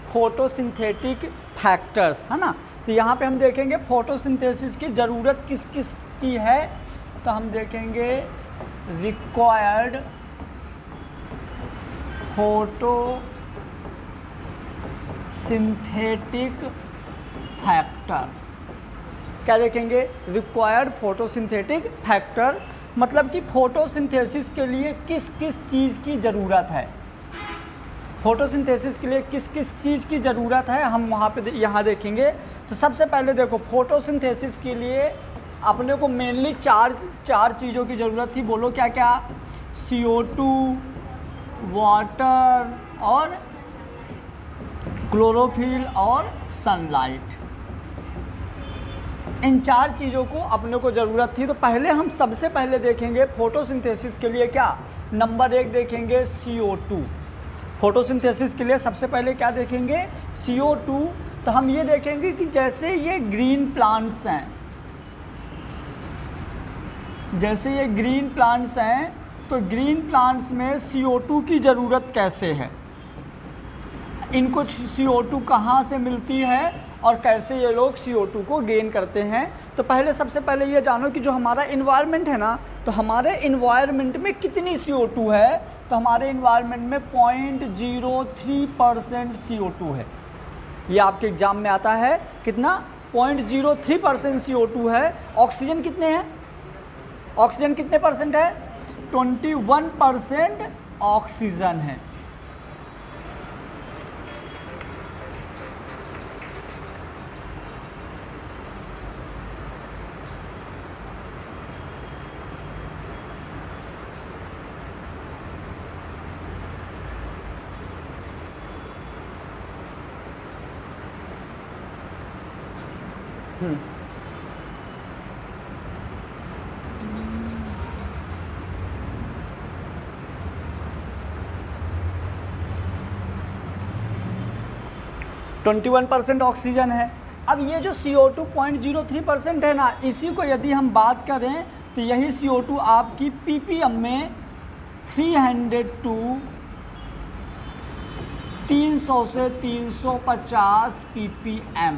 Photosynthetic factors, है ना। तो यहाँ पे हम देखेंगे फोटोसिंथेसिस की ज़रूरत किस किस की है। तो हम देखेंगे रिक्वायर्ड फोटोसिंथेटिक फैक्टर। क्या देखेंगे? रिक्वायर्ड फोटोसिंथेटिक फैक्टर, मतलब कि फोटोसिंथेसिस के लिए किस किस चीज़ की ज़रूरत है। फोटोसिंथेसिस के लिए किस किस चीज़ की ज़रूरत है हम वहाँ पे यहाँ देखेंगे। तो सबसे पहले देखो, फोटोसिंथेसिस के लिए अपने को मेनली चार चीज़ों की ज़रूरत थी। बोलो क्या क्या? CO2, वाटर और क्लोरोफिल और सनलाइट। इन चार चीज़ों को अपने को ज़रूरत थी। तो पहले हम सबसे पहले देखेंगे फोटोसिंथेसिस के लिए क्या, नंबर 1 देखेंगे CO2। फोटोसिंथेसिस के लिए सबसे पहले क्या देखेंगे? CO2। तो हम ये देखेंगे कि जैसे ये ग्रीन प्लांट्स हैं, जैसे ये ग्रीन प्लांट्स हैं, तो ग्रीन प्लांट्स में CO2 की ज़रूरत कैसे है, इनको CO2 कहाँ से मिलती है और कैसे ये लोग CO2 को गेन करते हैं। तो पहले सबसे पहले ये जानो कि जो हमारा इन्वायरमेंट है ना, तो हमारे इन्वायरमेंट में कितनी CO2 है। तो हमारे इन्वायरमेंट में 0.03% CO2 है। ये आपके एग्ज़ाम में आता है, कितना? 0.03% CO2 है। ऑक्सीजन कितने हैं? ऑक्सीजन कितने परसेंट है? 21% ऑक्सीजन है। हम्म 21% ऑक्सीजन है। अब ये जो CO2 0.03% है ना, इसी को यदि हम बात करें तो यही CO2 आपकी ppm में 300 to 300 से 350 ppm,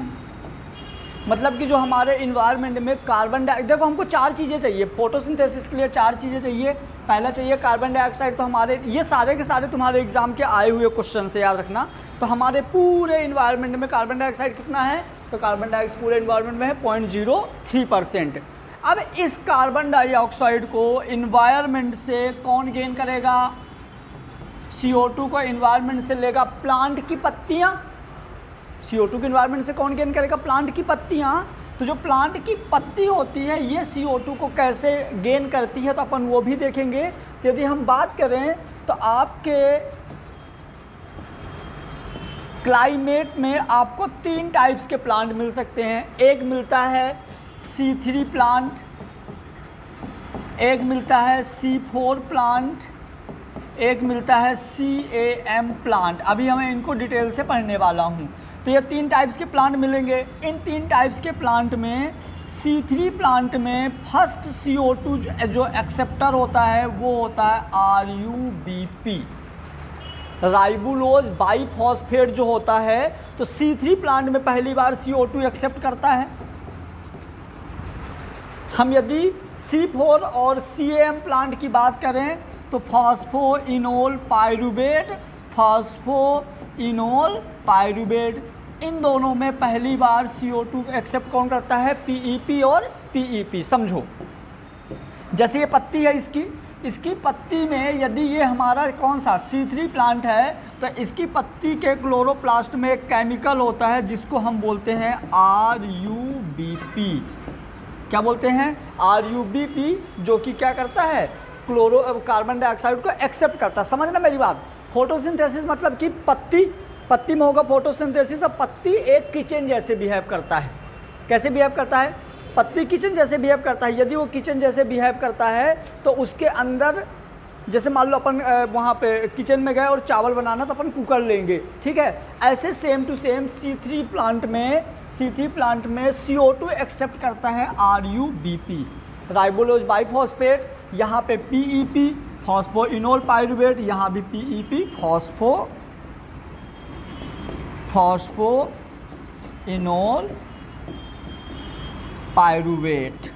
मतलब कि जो हमारे इन्वायरमेंट में कार्बन डाइऑक्साइड, देखो हमको चार चीज़ें चाहिए फोटोसिंथेसिस के लिए, चार चीज़ें चाहिए। पहला चाहिए कार्बन डाइऑक्साइड। तो हमारे ये सारे के सारे तुम्हारे एग्जाम के आए हुए क्वेश्चन से याद रखना। तो हमारे पूरे इन्वायरमेंट में कार्बन डाइऑक्साइड कितना है? तो कार्बन डाइऑक्साइड पूरे इन्वायरमेंट में है 0.03%। अब इस कार्बन डाइऑक्साइड को इन्वायरमेंट से कौन गेन करेगा? CO2 को इन्वायरमेंट से लेगा प्लांट की पत्तियाँ। CO2 के इन्वायरमेंट से कौन गेन करेगा? प्लांट की पत्तियाँ। तो जो प्लांट की पत्ती होती है ये CO2 को कैसे गेन करती है, तो अपन वो भी देखेंगे। तो यदि हम बात करें तो आपके क्लाइमेट में आपको 3 टाइप्स के प्लांट मिल सकते हैं। एक मिलता है C3 प्लांट, एक मिलता है C4 प्लांट, एक मिलता है CAM प्लांट। अभी मैं इनको डिटेल से पढ़ने वाला हूँ। तो ये 3 टाइप्स के प्लांट मिलेंगे। इन 3 टाइप्स के प्लांट में C3 प्लांट में फर्स्ट CO2 जो एक्सेप्टर होता है वो होता है RUBP, राइबुलोज बाइफॉस्फेट जो होता है। तो C3 प्लांट में पहली बार CO2 एक्सेप्ट करता है। हम यदि C4 और CAM प्लांट की बात करें तो फॉस्फोइनोल पाइरूवेट, फॉस्फोइनोल पाइरूवेट, इन दोनों में पहली बार CO2 एक्सेप्ट कौन करता है? PEP और PEP। समझो, जैसे ये पत्ती है इसकी पत्ती में यदि ये हमारा कौन सा C3 प्लांट है, तो इसकी पत्ती के क्लोरोप्लास्ट में एक केमिकल होता है जिसको हम बोलते हैं RUBP। क्या बोलते हैं? RUBP, जो कि क्या करता है? कार्बन डाइऑक्साइड को एक्सेप्ट करता है। समझना मेरी बात। फोटोसिंथेसिस मतलब कि पत्ती में होगा फोटोसिंथेसिस। और पत्ती एक किचन जैसे बिहेव करता है। कैसे बिहेव करता है? पत्ती किचन जैसे बिहेव करता है। यदि वो किचन जैसे बिहेव करता है तो उसके अंदर, जैसे मान लो अपन वहाँ पे किचन में गए और चावल बनाना तो अपन कुकर लेंगे, ठीक है। ऐसे same to same C3 plant में CO2 एक्सेप्ट करता है RUBP, राइबोलोज बाइफॉस्फेट। यहाँ पे PEP, फॉस्फोइनोल पाइरूवेट, यहाँ भी PEP, फॉस्फोइनोल पायरुवेट।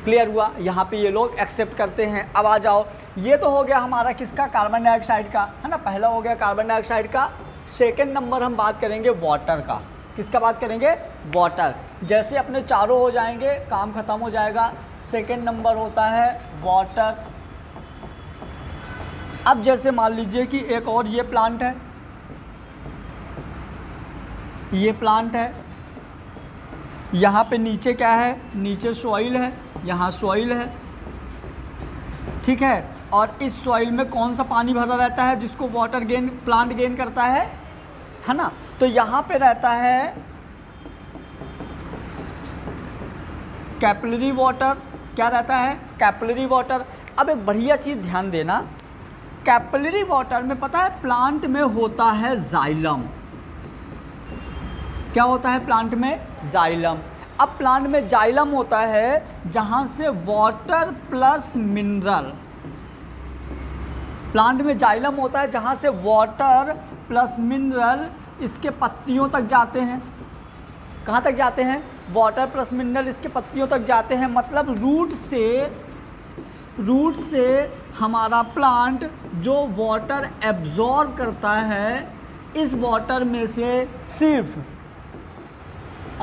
क्लियर हुआ? यहाँ पे ये लोग एक्सेप्ट करते हैं। अब आ जाओ, ये तो हो गया हमारा किसका, कार्बन डाइऑक्साइड का, है ना, पहला हो गया कार्बन डाइऑक्साइड का। सेकंड नंबर हम बात करेंगे वाटर का। किसका बात करेंगे? वाटर। जैसे अपने चारों हो जाएंगे काम खत्म हो जाएगा। सेकंड नंबर होता है वाटर। अब जैसे मान लीजिए कि एक और ये प्लांट है, ये प्लांट है, यहाँ पे नीचे क्या है, नीचे सॉइल है, यहाँ सॉइल है, ठीक है, और इस सॉइल में कौन सा पानी भरा रहता है जिसको वाटर गेन प्लांट गेन करता है ना, तो यहाँ पे रहता है कैपिलरी वाटर। क्या रहता है? Capillary water. अब एक बढ़िया चीज़ ध्यान देना, कैपिलरी वाटर में पता है प्लांट में होता है जाइलम। क्या होता है प्लांट में? जाइलम। अब प्लांट में जाइलम होता है जहाँ से वाटर प्लस मिनरल, प्लांट में जाइलम होता है जहाँ से वाटर प्लस मिनरल इसके पत्तियों तक जाते हैं। कहाँ तक जाते हैं? वाटर प्लस मिनरल इसके पत्तियों तक जाते हैं। मतलब रूट से हमारा प्लांट जो वाटर एब्जॉर्ब करता है, इस वाटर में से सिर्फ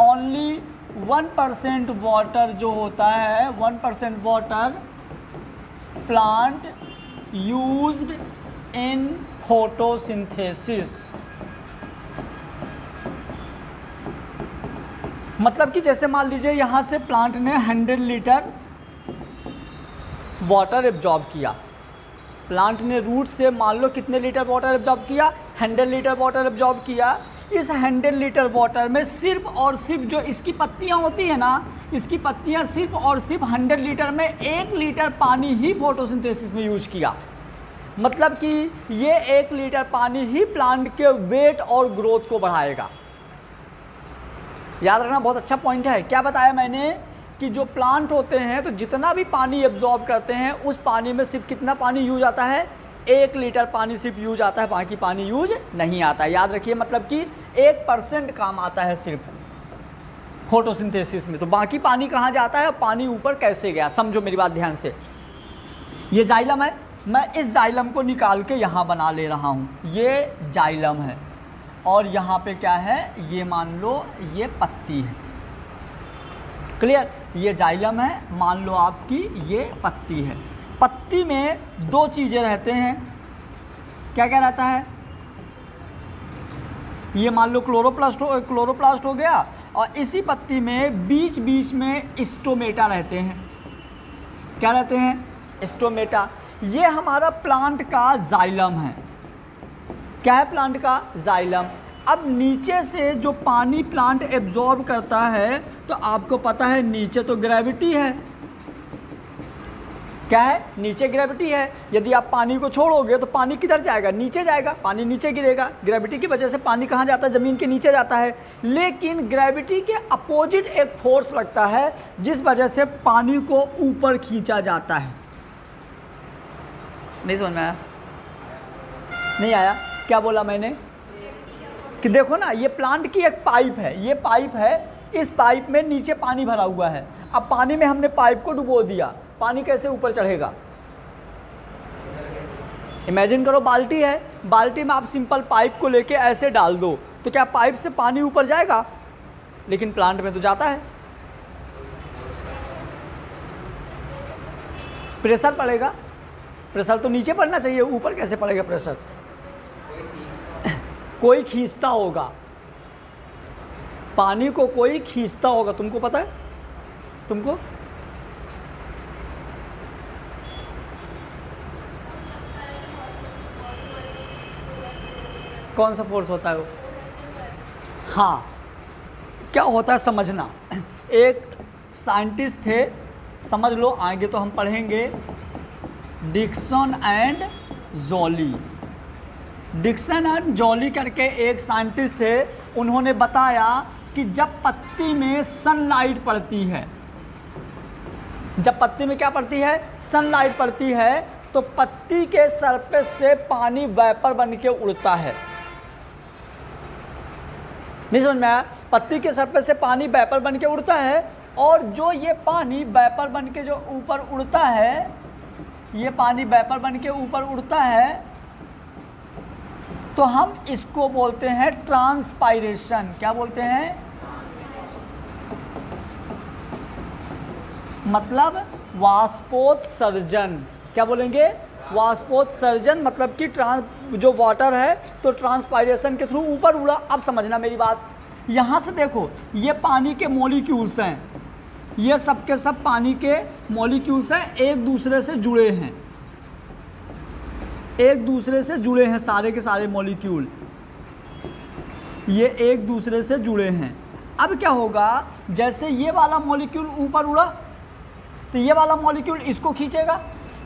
ओनली 1% वाटर जो होता है, 1% water plant used in photosynthesis. मतलब कि जैसे मान लीजिए यहाँ से प्लांट ने 100 लीटर वाटर एब्जॉर्ब किया, प्लांट ने रूट से मान लो कितने लीटर वाटर एब्जॉर्ब किया? 100 लीटर वाटर एब्जॉर्ब किया। इस 100 लीटर वाटर में सिर्फ और सिर्फ जो इसकी पत्तियाँ होती है ना, इसकी पत्तियाँ सिर्फ और सिर्फ 100 लीटर में 1 लीटर पानी ही फोटोसिंथेसिस में यूज किया। मतलब कि ये 1 लीटर पानी ही प्लांट के वेट और ग्रोथ को बढ़ाएगा। याद रखना, बहुत अच्छा पॉइंट है। क्या बताया मैंने कि जो प्लांट होते हैं तो जितना भी पानी एब्जॉर्ब करते हैं उस पानी में सिर्फ कितना पानी यूज आता है? 1 लीटर पानी सिर्फ यूज आता है, बाकी पानी यूज नहीं आता है। याद रखिए, मतलब कि 1% काम आता है सिर्फ फोटोसिंथेसिस में, तो बाकी पानी कहाँ जाता है, पानी ऊपर कैसे गया? समझो मेरी बात ध्यान से। ये जाइलम है, मैं इस जाइलम को निकाल के यहाँ बना ले रहा हूँ, ये जाइलम है, और यहाँ पे क्या है, ये मान लो ये पत्ती है। क्लियर? ये जाइलम है, मान लो आपकी ये पत्ती है। पत्ती में 2 चीज़ें रहते हैं। क्या क्या रहता है? ये मान लो क्लोरोप्लास्ट हो गया, और इसी पत्ती में बीच बीच में स्टोमेटा रहते हैं। क्या रहते हैं? स्टोमेटा। ये हमारा प्लांट का जाइलम है। क्या है प्लांट का? जाइलम। अब नीचे से जो पानी प्लांट एब्जॉर्ब करता है, तो आपको पता है नीचे तो ग्रेविटी है। क्या है? नीचे ग्रेविटी है। यदि आप पानी को छोड़ोगे तो पानी किधर जाएगा? नीचे जाएगा, पानी नीचे गिरेगा। ग्रेविटी की वजह से पानी कहाँ जाता है? ज़मीन के नीचे जाता है। लेकिन ग्रेविटी के अपोजिट एक फोर्स लगता है जिस वजह से पानी को ऊपर खींचा जाता है। नहीं समझ में आया? नहीं आया? क्या बोला मैंने कि देखो ना, ये प्लांट की एक पाइप है, ये पाइप है, इस पाइप में नीचे पानी भरा हुआ है। अब पानी में हमने पाइप को डुबो दिया, पानी कैसे ऊपर चढ़ेगा? इमेजिन करो बाल्टी है, बाल्टी में आप सिंपल पाइप को लेके ऐसे डाल दो तो क्या पाइप से पानी ऊपर जाएगा? लेकिन प्लांट में तो जाता है। प्रेशर पड़ेगा, प्रेशर तो नीचे पड़ना चाहिए, ऊपर कैसे पड़ेगा प्रेशर? कोई खींचता होगा, पानी को कोई खींचता होगा। तुमको पता है? तुमको कौन सा फोर्स होता है वो? हाँ, क्या होता है समझना। एक साइंटिस्ट थे, समझ लो, आगे तो हम पढ़ेंगे, Dixon and Joly. Dixon and Joly करके एक साइंटिस्ट थे। उन्होंने बताया कि जब पत्ती में सनलाइट पड़ती है, जब पत्ती में क्या पड़ती है? सनलाइट पड़ती है, तो पत्ती के सरफेस से पानी वेपर बन के उड़ता है। नहीं समझ में आया? पत्ती के सरफेस से पानी वेपर बन के उड़ता है, और जो ये पानी वेपर बन के जो ऊपर उड़ता है, ये पानी वेपर बन के ऊपर उड़ता है, तो हम इसको बोलते हैं ट्रांसपायरेशन। क्या बोलते हैं? मतलब वाष्पोत्सर्जन। क्या बोलेंगे? वाष्पोत्सर्जन, मतलब कि जो वाटर है तो ट्रांसपायरेशन के थ्रू ऊपर उड़ा। अब समझना मेरी बात, यहाँ से देखो, ये पानी के मॉलिक्यूल्स हैं, ये सब के सब पानी के मॉलिक्यूल्स हैं, एक दूसरे से जुड़े हैं, एक दूसरे से जुड़े हैं, सारे के सारे मॉलिक्यूल ये एक दूसरे से जुड़े हैं। अब क्या होगा, जैसे ये वाला मॉलिक्यूल ऊपर उड़ा तो ये वाला मॉलिक्यूल इसको खींचेगा,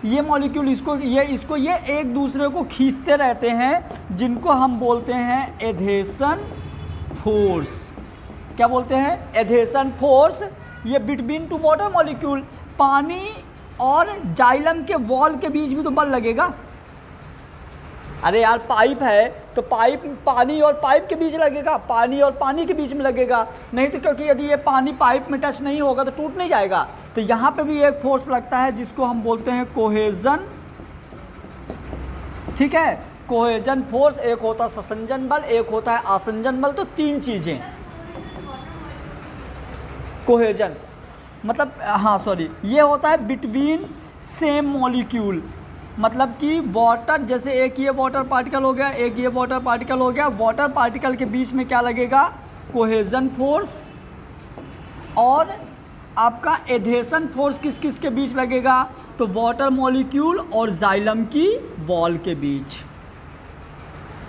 ये मॉलिक्यूल इसको, ये एक दूसरे को खींचते रहते हैं, जिनको हम बोलते हैं एधेशन फोर्स। क्या बोलते हैं? Adhesion force. ये बिटवीन टू वाटर मॉलिक्यूल, पानी और जाइलम के वॉल के बीच भी तो बल लगेगा। अरे यार, पाइप है तो पाइप, पानी और पाइप के बीच लगेगा, पानी और पानी के बीच में लगेगा, नहीं तो क्योंकि यदि ये पानी पाइप में टच नहीं होगा तो टूट नहीं जाएगा। तो यहाँ पे भी एक फोर्स लगता है जिसको हम बोलते हैं कोहेजन। ठीक है, कोहेजन फोर्स। एक होता है ससंजन बल, एक होता है आसंजन बल। तो तीन चीज़ें। कोहेजन मतलब, हाँ सॉरी, ये होता है बिटवीन सेम मॉलिक्यूल, मतलब कि वाटर, जैसे एक ये वाटर पार्टिकल हो गया, एक ये वाटर पार्टिकल हो गया, वाटर पार्टिकल के बीच में क्या लगेगा? Cohesion force. और आपका एधेशन फोर्स किस किस के बीच लगेगा? तो वाटर मॉलिक्यूल और जाइलम की वॉल के बीच।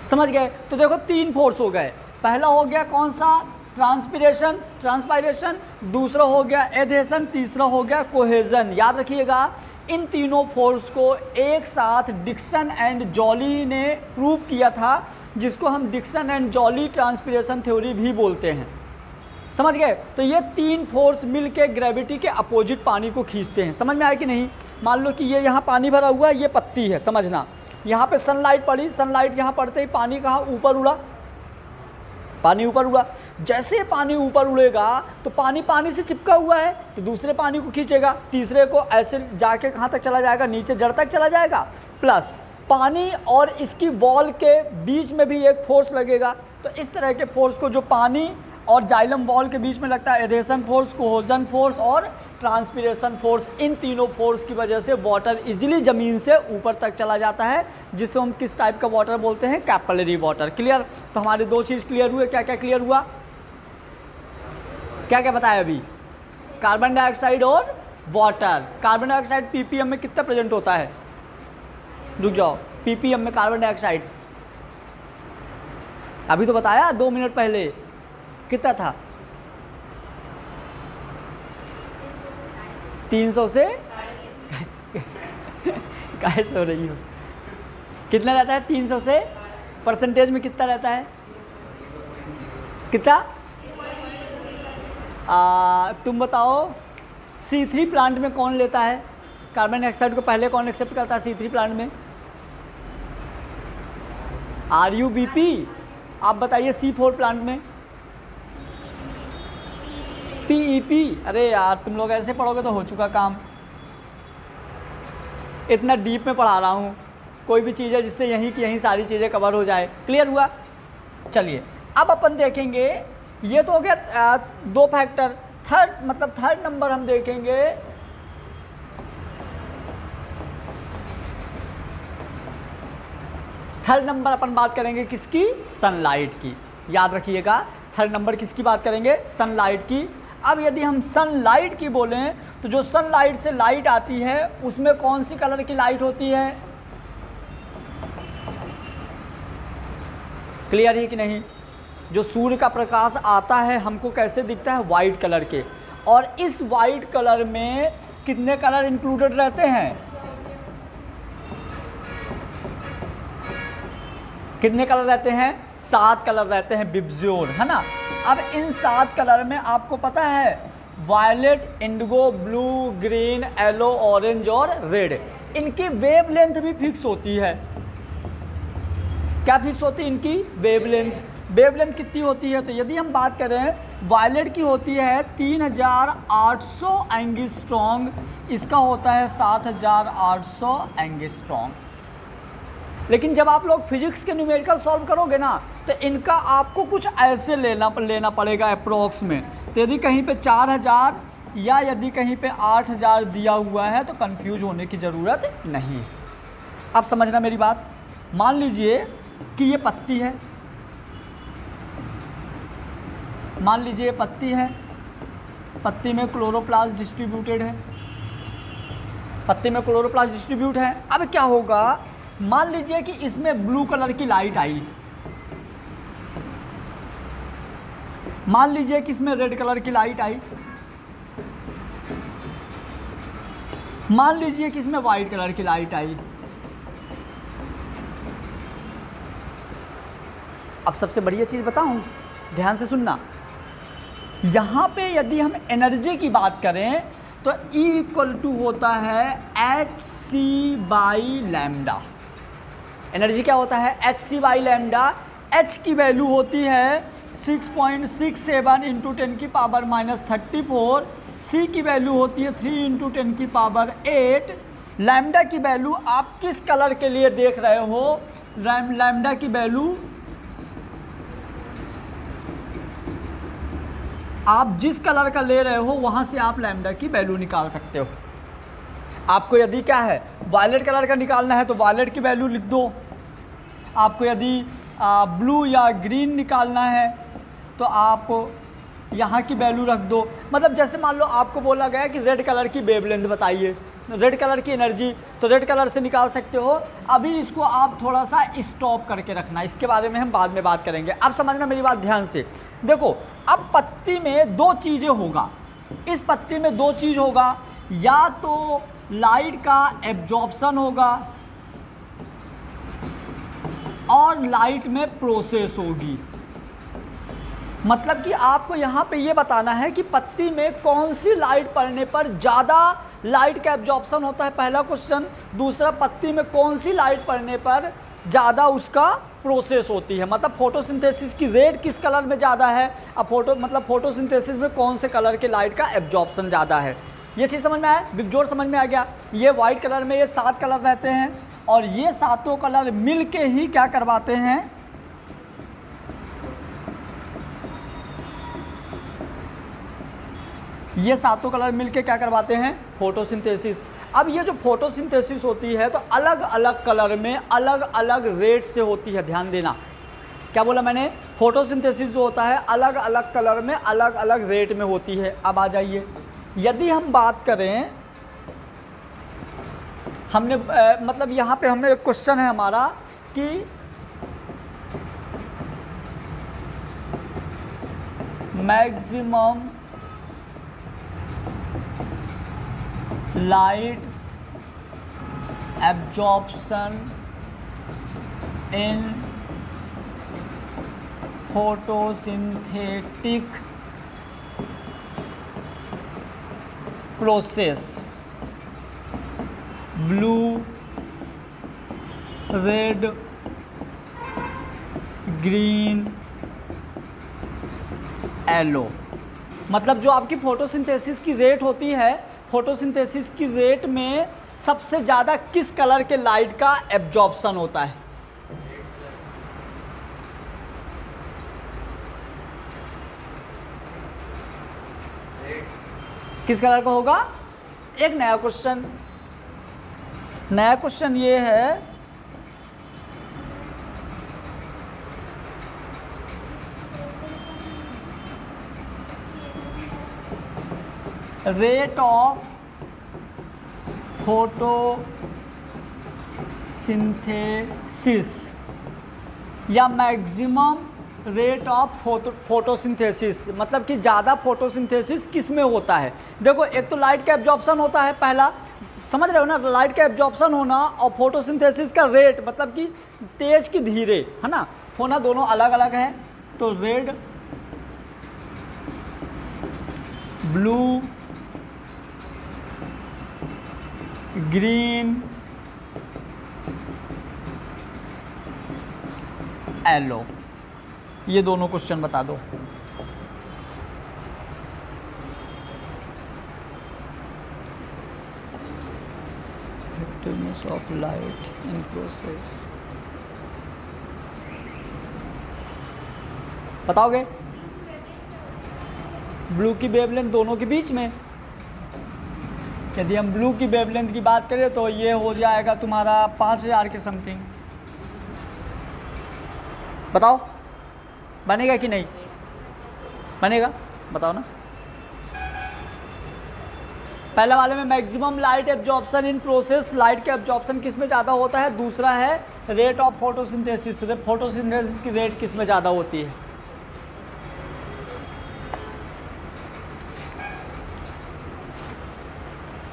समझ गए? तो देखो तीन फोर्स हो गए। पहला हो गया कौन सा? ट्रांसपायरेशन। दूसरा हो गया एधेशन, तीसरा हो गया कोहेजन। याद रखिएगा, इन तीनों फोर्स को एक साथ डिक्सन एंड जॉली ने प्रूव किया था, जिसको हम Dixon and Joly transpiration theory भी बोलते हैं। समझ गए? तो ये तीन फोर्स मिलके ग्रेविटी के अपोजिट पानी को खींचते हैं। समझ में आया कि नहीं? मान लो कि ये यहाँ पानी भरा हुआ है, ये पत्ती है, समझना। यहाँ पे सनलाइट पड़ी, सनलाइट यहाँ पड़ते ही पानी कहाँ? ऊपर उड़ा, पानी ऊपर उड़ा। जैसे पानी ऊपर उड़ेगा तो पानी से चिपका हुआ है तो दूसरे पानी को खींचेगा, तीसरे को ऐसे जाके कहाँ तक चला जाएगा? नीचे जड़ तक चला जाएगा। प्लस पानी और इसकी वॉल के बीच में भी एक फोर्स लगेगा। तो इस तरह के फोर्स को जो पानी और जाइलम वॉल के बीच में लगता है, एधेशन फोर्स, कोहेजन फोर्स और ट्रांसपिरेशन फोर्स, इन तीनों फोर्स की वजह से वाटर इजीली ज़मीन से ऊपर तक चला जाता है, जिससे हम किस टाइप का वाटर बोलते हैं? Capillary water. क्लियर? तो हमारे दो चीज़ क्लियर हुए। क्या क्या क्लियर हुआ? क्या क्या बताया अभी? कार्बन डाइऑक्साइड और वाटर। कार्बन डाइऑक्साइड पीपीएम में कितना प्रेजेंट होता है? रुक जाओ, पीपीएम में कार्बन डाइऑक्साइड अभी तो बताया 2 मिनट पहले, कितना था? 300 से कैसे हो रही हो? कितना रहता है 300 से? परसेंटेज में कितना रहता है? कितना? तुम बताओ, C3 प्लांट में कौन लेता है कार्बन डाइऑक्साइड को? पहले कौन एक्सेप्ट करता है C3 प्लांट में? RUBP। आप बताइए C4 प्लांट में? PEP। अरे यार, तुम लोग ऐसे पढ़ोगे तो हो चुका काम। इतना डीप में पढ़ा रहा हूँ, कोई भी चीज़ है जिससे यहीं की यहीं सारी चीज़ें कवर हो जाए। क्लियर हुआ? चलिए अब अपन देखेंगे, ये तो हो गया 2 फैक्टर। थर्ड नंबर हम देखेंगे थर्ड नंबर अपन बात करेंगे किसकी? सनलाइट की। याद रखिएगा, थर्ड नंबर किसकी बात करेंगे? सनलाइट की। अब यदि हम सनलाइट की बोलें तो जो सनलाइट से लाइट आती है उसमें कौन सी कलर की लाइट होती है? क्लियर है कि नहीं? जो सूर्य का प्रकाश आता है हमको कैसे दिखता है? वाइट कलर के। और इस वाइट कलर में कितने कलर इंक्लूडेड रहते हैं? कितने कलर रहते हैं? 7 कलर रहते हैं, बिब्ज्योर, है ना। अब इन 7 कलर में आपको पता है violet, indigo, blue, green, yellow, orange और रेड, इनकी वेवलेंथ भी फिक्स होती है। क्या फिक्स होती है इनकी? वेवलेंथ। वेवलेंथ कितनी होती है? तो यदि हम बात करें वायलेट की होती है 3800 एंगस्ट्रॉन्ग, इसका होता है 7800 एंगस्ट्रॉन्ग। लेकिन जब आप लोग फिजिक्स के न्यूमेरिकल सॉल्व करोगे ना, तो इनका आपको कुछ ऐसे लेना पड़ेगा अप्रोक्स में। तो यदि कहीं पे 4000 या यदि कहीं पे 8000 दिया हुआ है तो कंफ्यूज होने की ज़रूरत नहीं है। अब समझना मेरी बात। मान लीजिए कि ये पत्ती है, मान लीजिए ये पत्ती है, पत्ती में क्लोरोप्लास्ट डिस्ट्रीब्यूटेड है, पत्ती में क्लोरोप्लास्ट डिस्ट्रीब्यूट है। अब क्या होगा, मान लीजिए कि इसमें ब्लू कलर की लाइट आई, मान लीजिए कि इसमें रेड कलर की लाइट आई, मान लीजिए कि इसमें वाइट कलर की लाइट आई। अब सबसे बढ़िया चीज़ बताऊं, ध्यान से सुनना। यहाँ पे यदि हम एनर्जी की बात करें तो E इक्वल टू होता है hc/λ। एनर्जी क्या होता है? hc/λ। H की वैल्यू होती है 6.67 इंटू 10 की पावर -34, C की वैल्यू होती है 3 इंटू 10 की पावर 8। लैम्डा की वैल्यू आप किस कलर के लिए देख रहे हो, लैम्डा की वैल्यू आप जिस कलर का ले रहे हो वहाँ से आप लैम्डा की वैल्यू निकाल सकते हो। आपको यदि क्या है वायलेट कलर का निकालना है तो वायलेट की वैल्यू लिख दो, आपको यदि ब्लू या ग्रीन निकालना है तो आप यहाँ की वैल्यू रख दो। मतलब जैसे मान लो आपको बोला गया कि रेड कलर की वेवलेंथ बताइए, रेड कलर की एनर्जी, तो रेड कलर से निकाल सकते हो। अभी इसको आप थोड़ा सा स्टॉप करके रखना, इसके बारे में हम बाद में बात करेंगे। अब समझना मेरी बात ध्यान से। देखो अब पत्ती में दो चीज़ें होगा, इस पत्ती में दो चीज़ होगा, या तो लाइट का एब्जॉर्प्शन होगा और लाइट में प्रोसेस होगी। मतलब कि आपको यहाँ पे ये बताना है कि पत्ती में कौन सी लाइट पड़ने पर ज़्यादा लाइट का एब्जॉर्प्शन होता है, पहला क्वेश्चन। दूसरा, पत्ती में कौन सी लाइट पड़ने पर ज़्यादा उसका प्रोसेस होती है, मतलब फोटोसिंथेसिस की रेट किस कलर में ज़्यादा है। अब फोटोसिंथेसिस में कौन से कलर के लाइट का एब्जॉर्प्शन ज़्यादा है, ये चीज़ समझ में आया, बिगजोड़ समझ में आ गया। ये वाइट कलर में ये 7 कलर रहते हैं और ये सातों कलर मिल के ही क्या करवाते हैं, ये सातों कलर मिलके क्या करवाते हैं, फोटोसिंथेसिस। अब ये जो फोटोसिंथेसिस होती है तो अलग अलग कलर में अलग अलग रेट से होती है, ध्यान देना। क्या बोला मैंने, फोटोसिंथेसिस जो होता है अलग अलग कलर में अलग अलग रेट में होती है। अब आ जाइए, यदि हम बात करें, हमने मतलब यहाँ पे हमने एक क्वेश्चन है हमारा कि maximum light absorption in photosynthetic process, blue, red, green, yellow. मतलब जो आपकी फोटोसिंथेसिस की रेट होती है, फोटोसिंथेसिस की रेट में सबसे ज़्यादा किस कलर के लाइट का एब्जॉर्प्शन होता है, किस कलर का होगा। एक नया क्वेश्चन, नया क्वेश्चन ये है, रेट ऑफ फोटोसिंथेसिस या मैक्सिमम रेट ऑफ फोटोसिंथेसिस, मतलब कि ज़्यादा फोटोसिंथेसिस किस में होता है। देखो एक तो लाइट का एब्जॉर्प्शन होता है, पहला समझ रहे हो ना, लाइट का एब्जॉर्प्शन होना और फोटोसिंथेसिस का रेट, मतलब कि तेज की धीरे, है ना, होना दोनों अलग अलग है। तो रेड, ब्लू, ग्रीन, LO। ये दोनों क्वेश्चन बता दो। Effectiveness of light in process बताओगे? ब्लू की वेवलेंथ दोनों के बीच में, यदि हम ब्लू की वेवलेंथ की बात करें तो ये हो जाएगा तुम्हारा 5000 के समथिंग। बताओ बनेगा कि नहीं बनेगा? बताओ ना। पहले वाले में maximum light absorption in process, light का एब्जॉर्प्शन किस में ज़्यादा होता है? दूसरा है रेट ऑफ फोटोसिंथेसिस, फोटोसिंथेसिस की रेट किस में ज़्यादा होती है?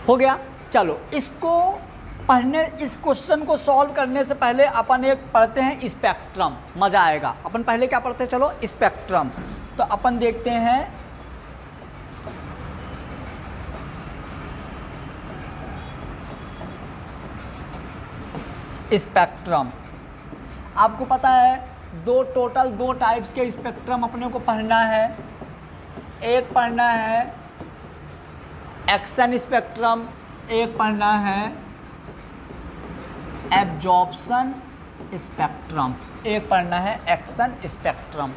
हो गया। चलो इसको पढ़ने, इस क्वेश्चन को सॉल्व करने से पहले अपन एक पढ़ते हैं स्पेक्ट्रम, मज़ा आएगा। अपन पहले क्या पढ़ते हैं? चलो स्पेक्ट्रम। तो अपन देखते हैं स्पेक्ट्रम। आपको पता है टोटल दो टाइप्स के स्पेक्ट्रम अपने को पढ़ना है। एक पढ़ना है एक्शन स्पेक्ट्रम, एक पढ़ना है एब्जॉर्प्शन स्पेक्ट्रम, एक पढ़ना है एक्शन स्पेक्ट्रम।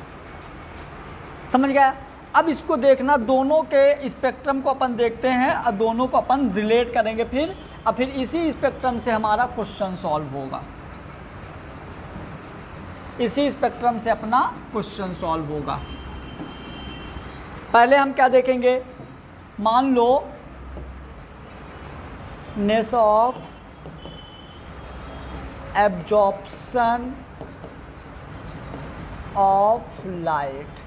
समझ गया? अब इसको देखना, दोनों के स्पेक्ट्रम को अपन देखते हैं और दोनों को अपन रिलेट करेंगे फिर इसी स्पेक्ट्रम से हमारा क्वेश्चन सॉल्व होगा। इसी स्पेक्ट्रम से अपना क्वेश्चन सॉल्व होगा। पहले हम क्या देखेंगे? मान लो नेस ऑफ एब्जॉर्प्शन ऑफ लाइट,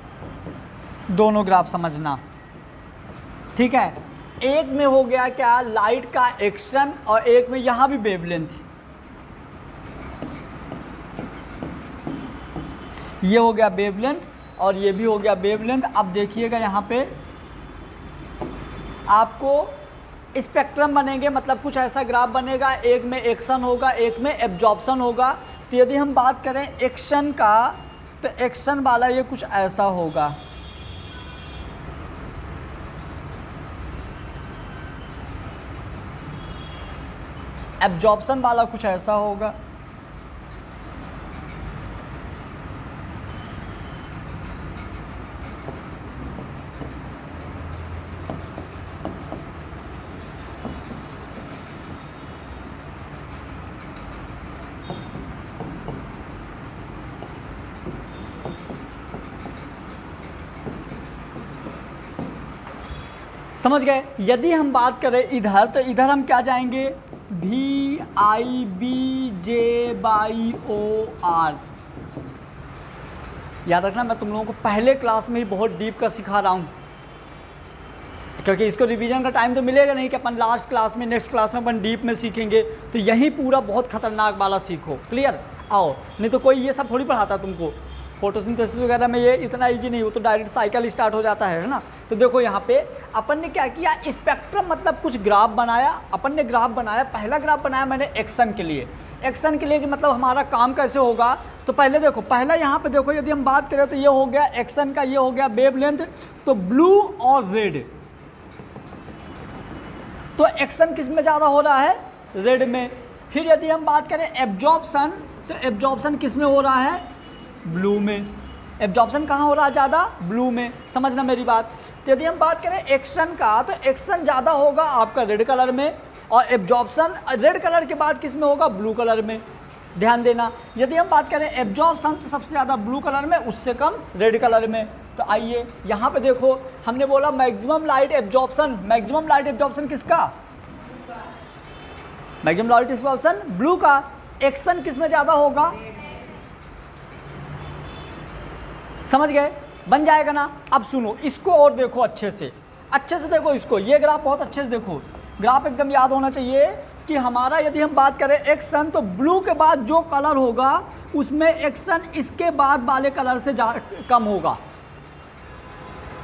दोनों ग्राफ समझना, ठीक है। एक में हो गया क्या? लाइट का एक्शन, और एक में यहां भी वेवलेंथ, ये हो गया वेवलेंथ और ये भी हो गया वेवलेंथ। अब देखिएगा यहाँ पे आपको स्पेक्ट्रम बनेंगे, मतलब कुछ ऐसा ग्राफ बनेगा, एक में एक्शन होगा, एक में एब्जॉर्प्शन होगा। तो यदि हम बात करें एक्शन का, तो एक्शन वाला ये कुछ ऐसा होगा, एब्जॉर्प्शन वाला कुछ ऐसा होगा। समझ गए? यदि हम बात करें इधर, तो इधर हम क्या जाएंगे? VIBJ/OR। याद रखना, मैं तुम लोगों को पहले क्लास में ही बहुत डीप का सिखा रहा हूँ, क्योंकि इसको रिवीजन का टाइम तो मिलेगा नहीं कि अपन लास्ट क्लास में, नेक्स्ट क्लास में अपन डीप में सीखेंगे। तो यही पूरा बहुत खतरनाक वाला सीखो। क्लियर? आओ, नहीं तो कोई ये सब थोड़ी पढ़ाता तुमको। फोटोसिंथेसिस वगैरह में ये इतना इजी नहीं, वो तो डायरेक्ट साइकिल स्टार्ट हो जाता है ना। तो देखो यहाँ पे अपन ने क्या किया? स्पेक्ट्रम मतलब कुछ ग्राफ बनाया। अपन ने ग्राफ बनाया, पहला ग्राफ बनाया मैंने एक्शन के लिए। एक्शन के लिए कि मतलब हमारा काम कैसे होगा? तो पहले देखो, पहला यहाँ पे देखो, यदि हम बात करें तो ये हो गया एक्शन का, ये हो गया वेवलेंथ। तो ब्लू और रेड, तो एक्शन किस में ज़्यादा हो रहा है? रेड में। फिर यदि हम बात करें एब्जॉर्प्शन, तो एब्जॉर्प्शन किस में हो रहा है? ब्लू में। एब्जॉर्प्शन कहाँ हो रहा है ज़्यादा? ब्लू में। समझना मेरी बात। तो यदि हम बात करें एक्शन का, तो एक्शन ज़्यादा होगा आपका रेड कलर में, और एब्जॉर्प्शन रेड कलर के बाद किस में होगा? ब्लू कलर में। ध्यान देना, यदि हम बात करें एब्जॉर्प्शन, तो सबसे ज़्यादा ब्लू कलर में, उससे कम रेड कलर में। तो आइए यहाँ पे देखो, हमने बोला maximum light absorption. Maximum light absorption किसका? मैक्सिमम लाइट एब्जॉर्प्शन ब्लू का। एक्शन किस में ज़्यादा होगा? समझ गए? बन जाएगा ना? अब सुनो इसको और देखो, अच्छे से देखो इसको। ये ग्राफ बहुत अच्छे से देखो, ग्राफ एकदम याद होना चाहिए कि हमारा यदि हम बात करें एक्शन, तो ब्लू के बाद जो कलर होगा उसमें एक्शन इसके बाद वाले कलर से कम होगा।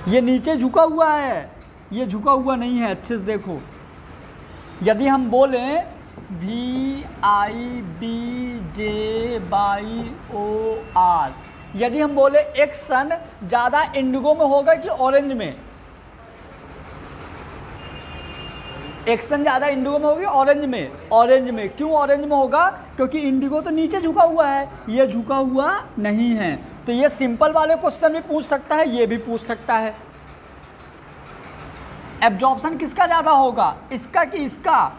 ये नीचे झुका हुआ है, ये झुका हुआ नहीं है। अच्छे से देखो, यदि हम बोलें VIBJYOR। यदि हम बोले एक्शन ज़्यादा इंडिगो में होगा कि ऑरेंज में? एक्शन ज़्यादा इंडिगो में होगी ऑरेंज में? ऑरेंज में। क्यों ऑरेंज में होगा? क्योंकि इंडिगो तो नीचे झुका हुआ है, ये झुका हुआ नहीं है। तो ये सिंपल वाले क्वेश्चन भी पूछ सकता है, ये भी पूछ सकता है। एब्जॉर्प्शन किसका ज़्यादा होगा, इसका कि इसका?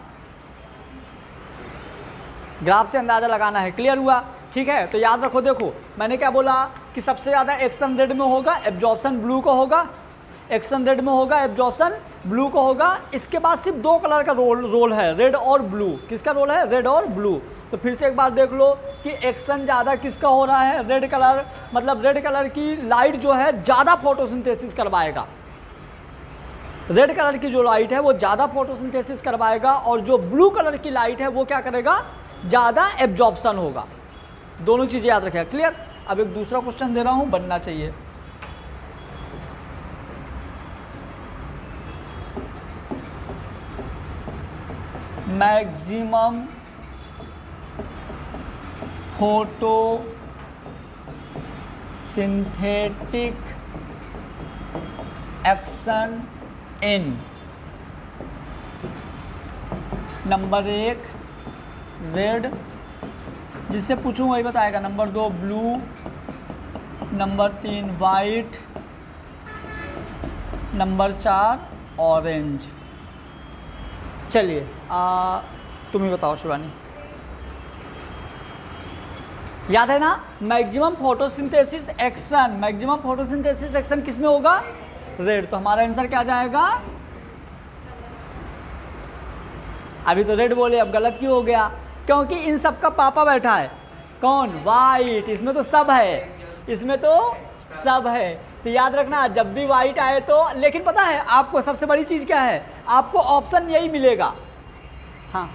ग्राफ से अंदाज़ा लगाना है। क्लियर हुआ? ठीक है, तो याद रखो। देखो मैंने क्या बोला कि सबसे ज़्यादा एक्शन रेड में होगा, एब्जॉर्प्शन ब्लू को होगा। एक्शन रेड में होगा, एब्जॉर्प्शन ब्लू को होगा। इसके बाद सिर्फ दो कलर का रोल है, रेड और ब्लू। किसका रोल है? रेड और ब्लू। तो फिर से एक बार देख लो कि एक्शन ज़्यादा किसका हो रहा है? रेड कलर, मतलब रेड कलर की लाइट जो है ज़्यादा फोटोसिंथेसिस करवाएगा। रेड कलर की जो लाइट है वो ज़्यादा फोटोसिंथेसिस करवाएगा, और जो ब्लू कलर की लाइट है वो क्या करेगा? ज़्यादा एब्जॉर्प्शन होगा। दोनों चीज़ें याद रखेगा। क्लियर? अब एक दूसरा क्वेश्चन दे रहा हूँ, बनना चाहिए। Maximum photosynthetic action in. Number 1 red, जिससे पूछूं वही बताएगा। Number 2 blue, number 3 white, number 4 orange. चलिए तुम ही बताओ शिवानी। याद है ना? Maximum photosynthesis action, maximum photosynthesis action किस में होगा? रेड। तो हमारा आंसर क्या जाएगा? अभी तो रेड बोले, अब गलत क्यों हो गया? क्योंकि इन सब का पापा बैठा है। कौन? वाइट। इसमें तो सब है, इसमें तो सब है। तो याद रखना जब भी वाइट आए तो, लेकिन पता है आपको सबसे बड़ी चीज़ क्या है? आपको ऑप्शन यही मिलेगा। हाँ,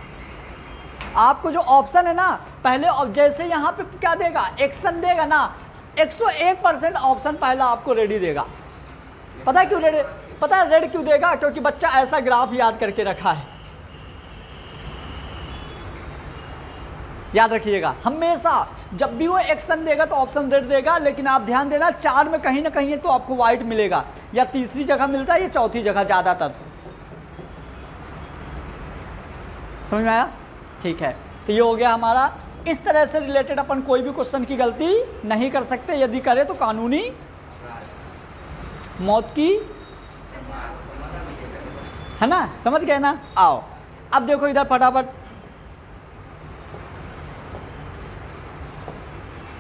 आपको जो ऑप्शन है ना, पहले जैसे यहाँ पे क्या देगा? एक्शन देगा ना, 101% ऑप्शन पहला आपको रेडी देगा। पता है क्यों रेड? पता है रेड क्यों देगा? क्योंकि बच्चा ऐसा ग्राफ याद करके रखा है। याद रखिएगा, हमेशा जब भी वो एक्शन देगा तो ऑप्शन रेड देगा। लेकिन आप ध्यान देना, 4 में कहीं ना कहीं तो आपको वाइट मिलेगा, या तीसरी जगह मिलता है या चौथी जगह ज़्यादातर। समझ में आया? ठीक है, तो ये हो गया हमारा। इस तरह से रिलेटेड अपन कोई भी क्वेश्चन की गलती नहीं कर सकते। यदि करे तो कानूनी मौत की, है ना? समझ गए ना? आओ अब देखो इधर फटाफट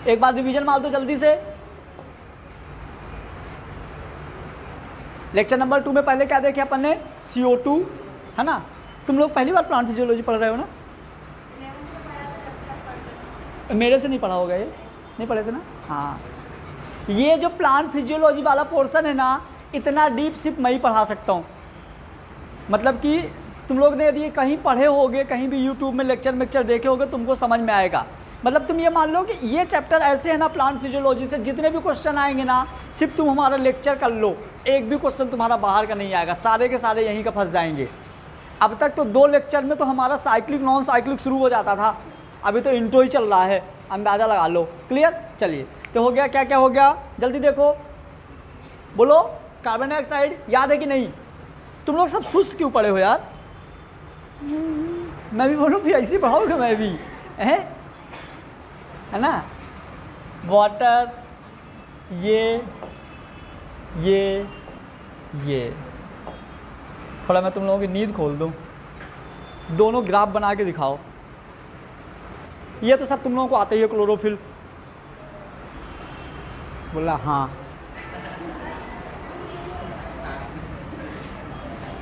एक बार रिवीजन मार दो जल्दी से। लेक्चर नंबर 2 में पहले क्या देखे अपन ने? CO2, है ना? तुम लोग पहली बार प्लांट फिजियोलॉजी पढ़ रहे हो ना? मेरे से नहीं पढ़ा होगा, ये नहीं पढ़े थे ना? हाँ, ये जो प्लांट फिजियोलॉजी वाला पोर्शन है ना, इतना डीप सिर्फ मैं ही पढ़ा सकता हूँ। मतलब कि तुम लोग ने यदि कहीं पढ़े होगे, कहीं भी यूट्यूब में लेक्चर देखे होगे, तुमको समझ में आएगा। मतलब तुम ये मान लो कि ये चैप्टर ऐसे है ना, प्लांट फिजियोलॉजी से जितने भी क्वेश्चन आएंगे ना, सिर्फ तुम हमारा लेक्चर कर लो, एक भी क्वेश्चन तुम्हारा बाहर का नहीं आएगा, सारे के सारे यहीं का फंस जाएंगे। अब तक तो 2 लेक्चर में तो हमारा साइक्लिक नॉन साइक्लिक शुरू हो जाता था, अभी तो इंट्रो ही चल रहा है, अंदाज़ा लगा लो। क्लियर? चलिए, तो हो गया, क्या क्या हो गया जल्दी देखो, बोलो। कार्बन डाइऑक्साइड याद है कि नहीं? तुम लोग सब सुस्त क्यों पड़े हो यार? मैं भी बोलूँ फिर ऐसे पढ़ाऊँगा मैं भी, है ना? वाटर, ये थोड़ा मैं तुम लोगों की नींद खोल दूँ, दोनों ग्राफ बना के दिखाओ। ये तो सब तुम लोगों को आता ही है, क्लोरोफिल। बोला हाँ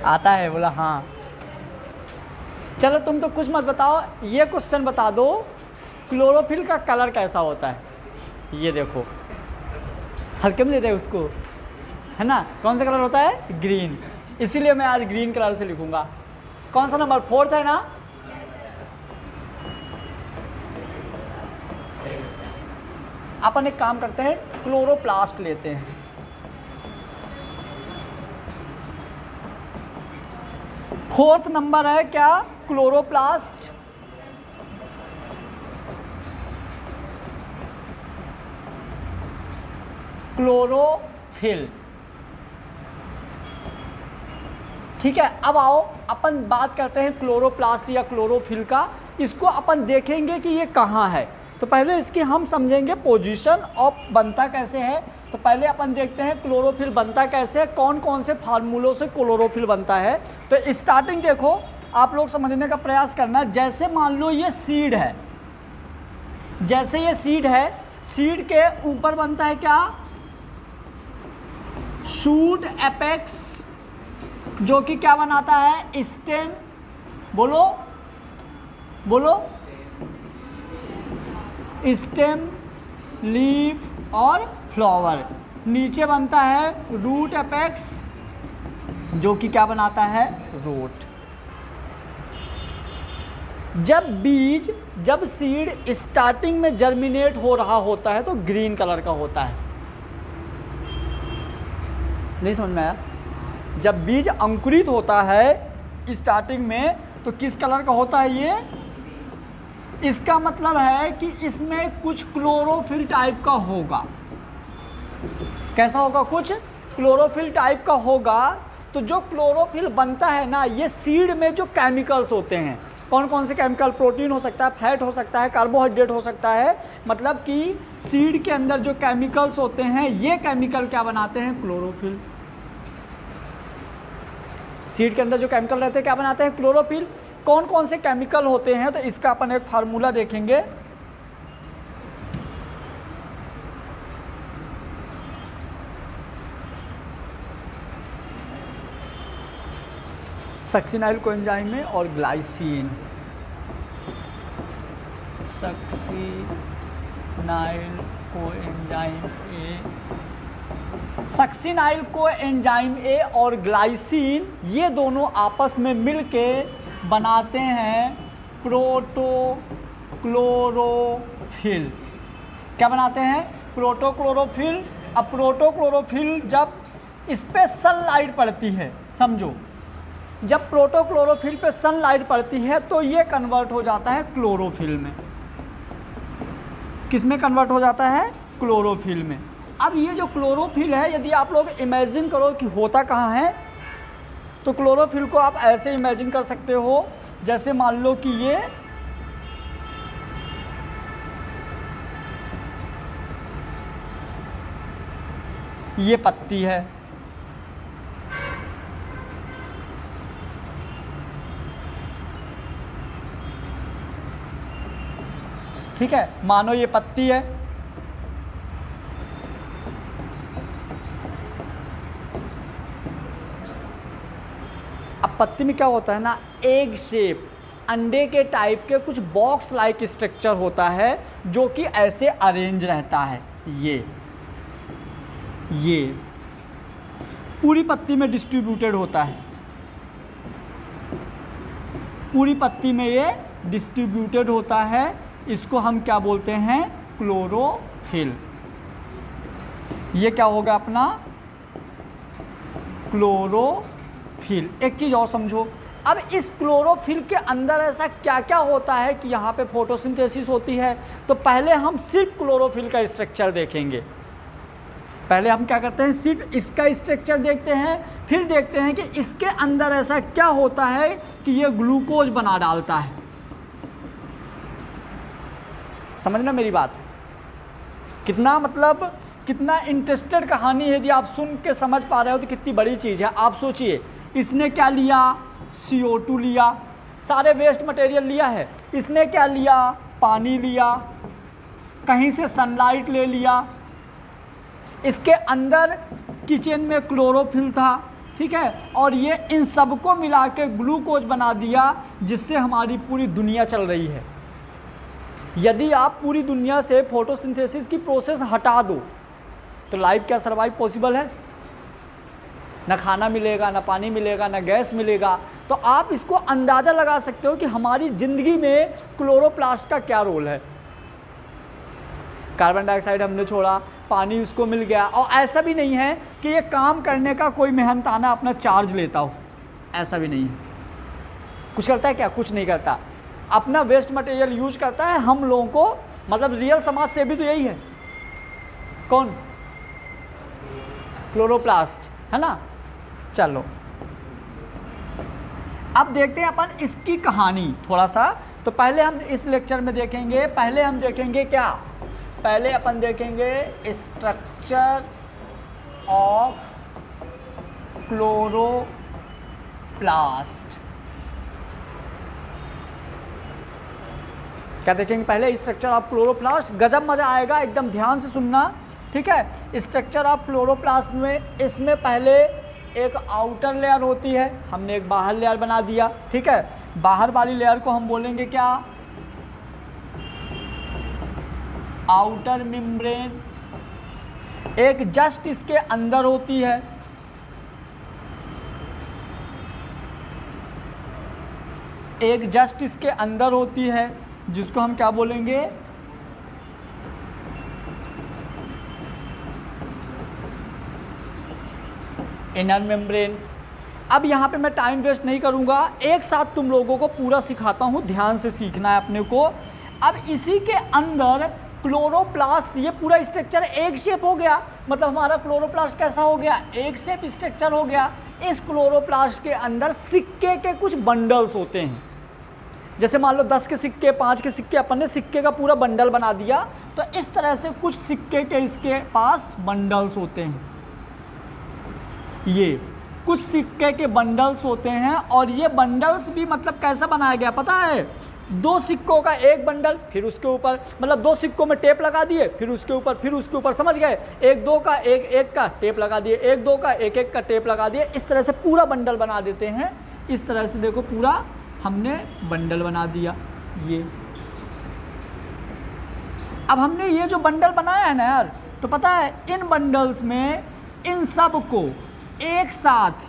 आता है, बोला हाँ। चलो तुम तो कुछ मत बताओ, ये क्वेश्चन बता दो, क्लोरोफिल का कलर कैसा होता है? ये देखो, हल्के में ले रहे उसको, है ना? कौन सा कलर होता है? ग्रीन। इसीलिए मैं आज ग्रीन कलर से लिखूंगा। कौन सा नंबर? 4th है ना? अपन एक काम करते हैं, क्लोरोप्लास्ट लेते हैं। फोर्थ नंबर है क्या? क्लोरोप्लास्ट। क्लोरोफिल। ठीक है, अब आओ अपन बात करते हैं क्लोरोप्लास्ट या क्लोरोफिल का। इसको अपन देखेंगे कि ये कहाँ है। तो पहले इसकी हम समझेंगे पोजीशन और बनता कैसे है। तो पहले अपन देखते हैं क्लोरोफिल बनता कैसे है, कौन कौन से फार्मूलों से क्लोरोफिल बनता है। तो स्टार्टिंग देखो, आप लोग समझने का प्रयास करना। जैसे मान लो ये सीड है, जैसे ये सीड है, सीड के ऊपर बनता है क्या, शूट एपेक्स, जो कि क्या बनाता है, स्टेम। बोलो बोलो, स्टेम, लीफ और फ्लावर। नीचे बनता है रूट एपेक्स, जो कि क्या बनाता है, रूट। जब सीड स्टार्टिंग में जर्मिनेट हो रहा होता है तो ग्रीन कलर का होता है। नहीं समझ में आया? जब बीज अंकुरित होता है स्टार्टिंग में तो किस कलर का होता है ये? इसका मतलब है कि इसमें कुछ क्लोरोफिल टाइप का होगा। कैसा होगा? कुछ क्लोरोफिल टाइप का होगा। तो जो क्लोरोफिल बनता है ना, ये सीड में जो केमिकल्स होते हैं, कौन कौन से केमिकल, प्रोटीन हो सकता है, फैट हो सकता है, कार्बोहाइड्रेट हो सकता है, मतलब कि सीड के अंदर जो केमिकल्स होते हैं, ये केमिकल क्या बनाते हैं, क्लोरोफिल। सीड के अंदर जो केमिकल रहते हैं क्या बनाते हैं, क्लोरोफिल। कौन कौन से केमिकल होते हैं, तो इसका अपन एक फार्मूला देखेंगे। सक्सिनाइल कोएंजाइम में और glycine. Succinyl coenzyme A, succinyl coenzyme A और ग्लाइसिन, ये दोनों आपस में मिलके बनाते हैं प्रोटोक्लोरोफिल। क्या बनाते हैं? प्रोटोक्लोरोफिल। अब प्रोटोक्लोरोफिल जब इस पे सनलाइट पड़ती है, समझो, जब प्रोटोक्लोरोफिल पे सनलाइट पड़ती है तो ये कन्वर्ट हो जाता है क्लोरोफिल में। किस में कन्वर्ट हो जाता है? क्लोरोफिल में। अब ये जो क्लोरोफिल है, यदि आप लोग इमेजिन करो कि होता कहाँ है, तो क्लोरोफिल को आप ऐसे इमेजिन कर सकते हो, जैसे मान लो कि ये पत्ती है, ठीक है, मानो ये पत्ती है। अब पत्ती में क्या होता है ना, एग शेप, अंडे के टाइप के कुछ बॉक्स लाइक स्ट्रक्चर होता है, जो कि ऐसे अरेंज रहता है। ये पूरी पत्ती में डिस्ट्रीब्यूटेड होता है, पूरी पत्ती में ये डिस्ट्रीब्यूटेड होता है। इसको हम क्या बोलते हैं? क्लोरोफिल। ये क्या होगा अपना? क्लोरोफिल। एक चीज़ और समझो, अब इस क्लोरोफिल के अंदर ऐसा क्या क्या होता है कि यहाँ पे फोटोसिंथेसिस होती है। तो पहले हम सिर्फ क्लोरोफिल का स्ट्रक्चर देखेंगे। पहले हम क्या करते हैं, सिर्फ इसका स्ट्रक्चर देखते हैं, फिर देखते हैं कि इसके अंदर ऐसा क्या होता है कि ये ग्लूकोज बना डालता है। समझना मेरी बात? कितना मतलब कितना इंटरेस्टेड कहानी है। यदि आप सुन के समझ पा रहे हो तो कितनी बड़ी चीज़ है। आप सोचिए, इसने क्या लिया? CO2 लिया, सारे वेस्ट मटेरियल लिया है। इसने क्या लिया? पानी लिया, कहीं से सनलाइट ले लिया, इसके अंदर किचन में क्लोरोफिल था, ठीक है, और ये इन सबको मिला के ग्लूकोज बना दिया, जिससे हमारी पूरी दुनिया चल रही है। यदि आप पूरी दुनिया से फोटोसिंथेसिस की प्रोसेस हटा दो तो लाइफ क्या सर्वाइव पॉसिबल है? ना खाना मिलेगा, ना पानी मिलेगा, ना गैस मिलेगा। तो आप इसको अंदाज़ा लगा सकते हो कि हमारी ज़िंदगी में क्लोरोप्लास्ट का क्या रोल है। कार्बन डाइऑक्साइड हमने छोड़ा, पानी उसको मिल गया, और ऐसा भी नहीं है कि ये काम करने का कोई मेहनताना अपना चार्ज लेता हो, ऐसा भी नहीं है। कुछ करता है क्या? कुछ नहीं करता, अपना वेस्ट मटेरियल यूज करता है हम लोगों को, मतलब रियल समाज सेवी तो यही है। कौन? क्लोरोप्लास्ट, है ना। चलो अब देखते हैं अपन इसकी कहानी थोड़ा सा। तो पहले हम इस लेक्चर में देखेंगे, पहले हम देखेंगे क्या, पहले अपन देखेंगे स्ट्रक्चर ऑफ क्लोरोप्लास्ट। क्या देखेंगे पहले, स्ट्रक्चर ऑफ क्लोरोप्लास्ट। गजब मजा आएगा, एकदम ध्यान से सुनना, ठीक है। स्ट्रक्चर ऑफ क्लोरोप्लास्ट में इसमें पहले एक आउटर लेयर होती है, हमने एक बाहर लेयर बना दिया, ठीक है। बाहर वाली लेयर को हम बोलेंगे क्या, आउटर मेम्ब्रेन। एक जस्ट इसके अंदर होती है, एक जस्ट इसके अंदर होती है जिसको हम क्या बोलेंगे, इनर मेम्ब्रेन। अब यहाँ पे मैं टाइम वेस्ट नहीं करूँगा, एक साथ तुम लोगों को पूरा सिखाता हूँ, ध्यान से सीखना है अपने को। अब इसी के अंदर क्लोरोप्लास्ट, ये पूरा स्ट्रक्चर एक शेप हो गया, मतलब हमारा क्लोरोप्लास्ट कैसा हो गया, एक शेप स्ट्रक्चर हो गया। इस क्लोरोप्लास्ट के अंदर सिक्के के कुछ बंडल्स होते हैं, जैसे मान लो 10 के सिक्के, 5 के सिक्के, अपन ने सिक्के का पूरा बंडल बना दिया, तो इस तरह से कुछ सिक्के के इसके पास बंडल्स होते हैं। ये कुछ सिक्के के बंडल्स होते हैं, और ये बंडल्स भी मतलब कैसा बनाया गया पता है, 2 सिक्कों का एक बंडल, फिर उसके ऊपर, मतलब 2 सिक्कों में टेप लगा दिए, फिर उसके ऊपर, फिर उसके ऊपर, समझ गए, 1-2 का एक का टेप लगा दिए, 1-2 का एक का टेप लगा दिए, इस तरह से पूरा बंडल बना देते हैं। इस तरह से देखो पूरा हमने बंडल बना दिया। ये अब हमने ये जो बंडल बनाया है ना यार, तो पता है इन बंडल्स में इन सब को एक साथ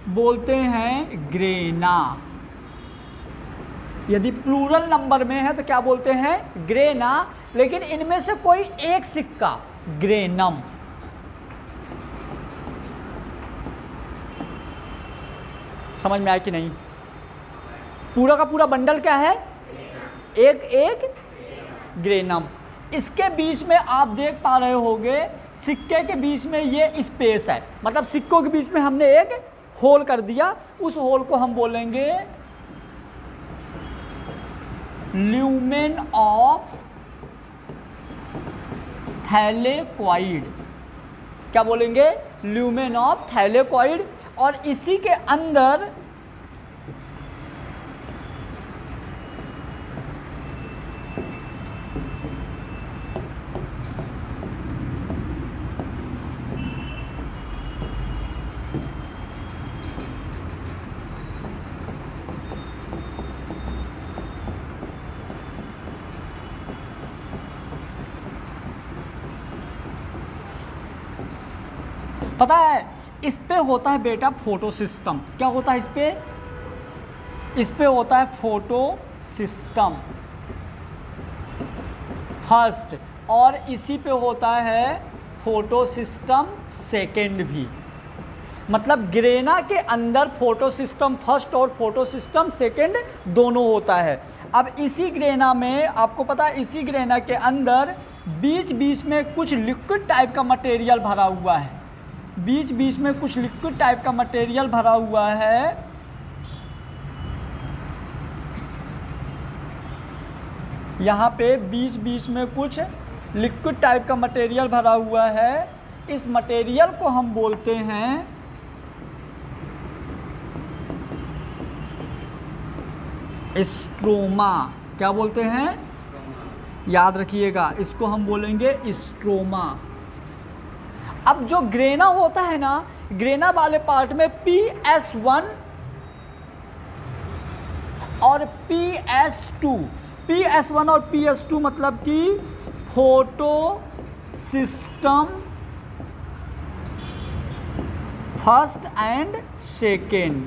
बोलते हैं ग्रेना। यदि प्लूरल नंबर में है तो क्या बोलते हैं, ग्रेना। लेकिन इनमें से कोई एक सिक्का ग्रेनम। समझ में आया कि नहीं, पूरा का पूरा बंडल क्या है, एक एक ग्रेनम। इसके बीच में आप देख पा रहे होंगे, सिक्के के बीच में ये स्पेस है, मतलब सिक्कों के बीच में हमने एक होल कर दिया, उस होल को हम बोलेंगे ल्यूमेन ऑफ थैलेकॉइड। क्या बोलेंगे, ल्यूमेन ऑफ थैलेकॉइड। और इसी के अंदर पता है इस पे होता है बेटा फोटो सिस्टम। क्या होता है इस पे होता है फोटो सिस्टम फर्स्ट, और इसी पे होता है फोटो सिस्टम सेकेंड भी। मतलब ग्रेना के अंदर फोटो सिस्टम फर्स्ट और फोटो सिस्टम सेकेंड दोनों होता है। अब इसी ग्रेना में आपको पता है, इसी ग्रेना के अंदर बीच बीच में कुछ लिक्विड टाइप का मटेरियल भरा हुआ है, बीच बीच में कुछ लिक्विड टाइप का मटेरियल भरा हुआ है। यहाँ पे बीच बीच में कुछ लिक्विड टाइप का मटेरियल भरा हुआ है। इस मटेरियल को हम बोलते हैं स्ट्रोमा। क्या बोलते हैं, याद रखिएगा, इसको हम बोलेंगे स्ट्रोमा। अब जो ग्रेना होता है ना, ग्रेना वाले पार्ट में PS1 और PS2, PS1 और PS2 मतलब कि photo system first and second.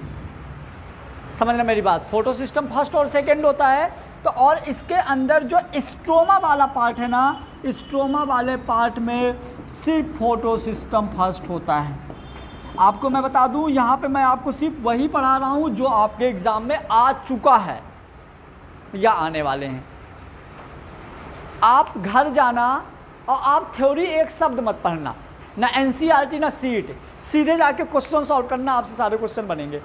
समझना मेरी बात, फोटो सिस्टम फर्स्ट और सेकेंड होता है। तो और इसके अंदर जो स्ट्रोमा वाला पार्ट है ना, स्ट्रोमा वाले पार्ट में सिर्फ फोटो सिस्टम फर्स्ट होता है। आपको मैं बता दूं, यहाँ पे मैं आपको सिर्फ वही पढ़ा रहा हूँ जो आपके एग्ज़ाम में आ चुका है या आने वाले हैं। आप घर जाना और आप थ्योरी एक शब्द मत पढ़ना, ना एनसीईआरटी ना सीट, सीधे जाके क्वेश्चन सॉल्व करना, आपसे सारे क्वेश्चन बनेंगे।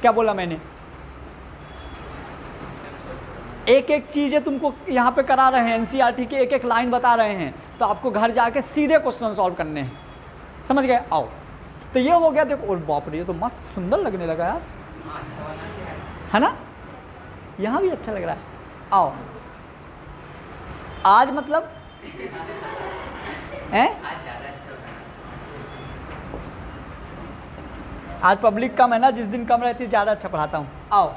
क्या बोला मैंने? एक एक चीज़ें तुमको यहाँ पे करा रहे हैं, एनसीईआरटी की एक एक लाइन बता रहे हैं, तो आपको घर जाके सीधे क्वेश्चन सॉल्व करने हैं। समझ गए? आओ, तो ये हो गया। देखो, और बाप रे, ये तो मस्त सुंदर लगने लगा यार, है ना? यहाँ भी अच्छा लग रहा है। आओ, आज मतलब हैं, आज पब्लिक कम है ना, जिस दिन कम रहती है ज़्यादा अच्छा पढ़ाता हूँ। आओ,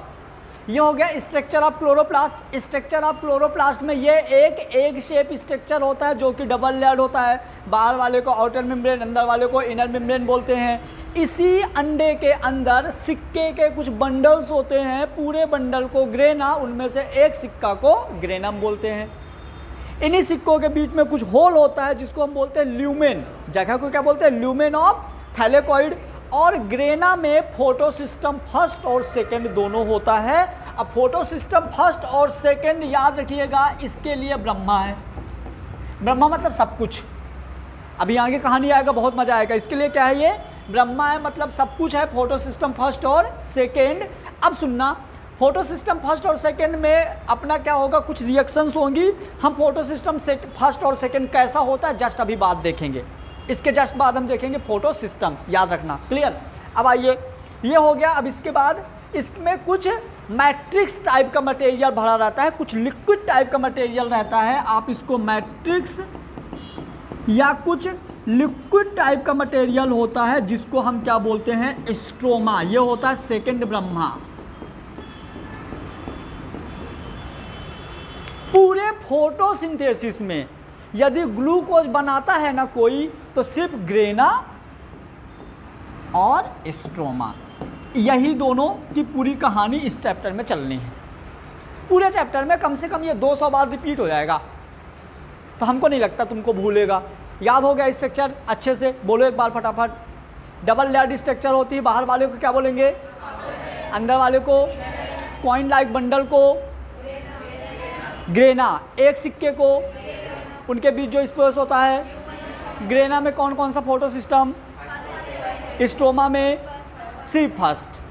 ये हो गया structure of chloroplast. Structure of chloroplast में ये एक एग शेप स्ट्रक्चर होता है जो कि डबल लेयर्ड होता है। बाहर वाले को आउटर मेम्ब्रेन, अंदर वाले को इनर मेम्ब्रेन बोलते हैं। इसी अंडे के अंदर सिक्के के कुछ बंडल्स होते हैं, पूरे बंडल को ग्रेना, उनमें से एक सिक्का को ग्रेनम बोलते हैं। इन्हीं सिक्कों के बीच में कुछ होल होता है जिसको हम बोलते हैं ल्यूमेन, जगह को क्या बोलते हैं? Lumen of thylakoid. और ग्रेना में फोटो सिस्टम फर्स्ट और सेकंड दोनों होता है। अब फोटो सिस्टम फर्स्ट और सेकंड याद रखिएगा, इसके लिए ब्रह्मा है। ब्रह्मा मतलब सब कुछ, अभी आगे कहानी आएगा, बहुत मजा आएगा। इसके लिए क्या है? ये ब्रह्मा है, मतलब सब कुछ है, फोटो सिस्टम फर्स्ट और सेकंड। अब सुनना, फोटो सिस्टम फर्स्ट और सेकंड में अपना क्या होगा, कुछ रिएक्शंस होंगी। हम फोटो सिस्टम फर्स्ट और सेकंड कैसा होता है जस्ट अभी बात देखेंगे, इसके जस्ट बाद हम देखेंगे फोटो सिस्टम, याद रखना। क्लियर? अब आइए, ये हो गया। अब इसके बाद इसमें कुछ मैट्रिक्स टाइप का मटेरियल भरा रहता है, कुछ लिक्विड टाइप का मटेरियल रहता है। आप इसको मैट्रिक्स या कुछ लिक्विड टाइप का मटेरियल होता है जिसको हम क्या बोलते हैं? स्ट्रोमा। ये होता है सेकंड ब्रह्मा। पूरे फोटोसिंथेसिस में यदि ग्लूकोज बनाता है ना कोई, तो सिर्फ ग्रेना और स्ट्रोमा, यही दोनों की पूरी कहानी इस चैप्टर में चलनी है। पूरे चैप्टर में कम से कम ये 200 बार रिपीट हो जाएगा, तो हमको नहीं लगता तुमको भूलेगा। याद हो गया स्ट्रक्चर अच्छे से? बोलो एक बार फटाफट। डबल लेयर्ड स्ट्रक्चर होती है, बाहर वाले को क्या बोलेंगे? अंदर वाले को कॉइन लाइक बंडल को ग्रेना, एक सिक्के को, उनके बीच जो स्पेस होता है। ग्रेना में कौन कौन सा फोटो सिस्टम? स्ट्रोमा में सी फर्स्ट।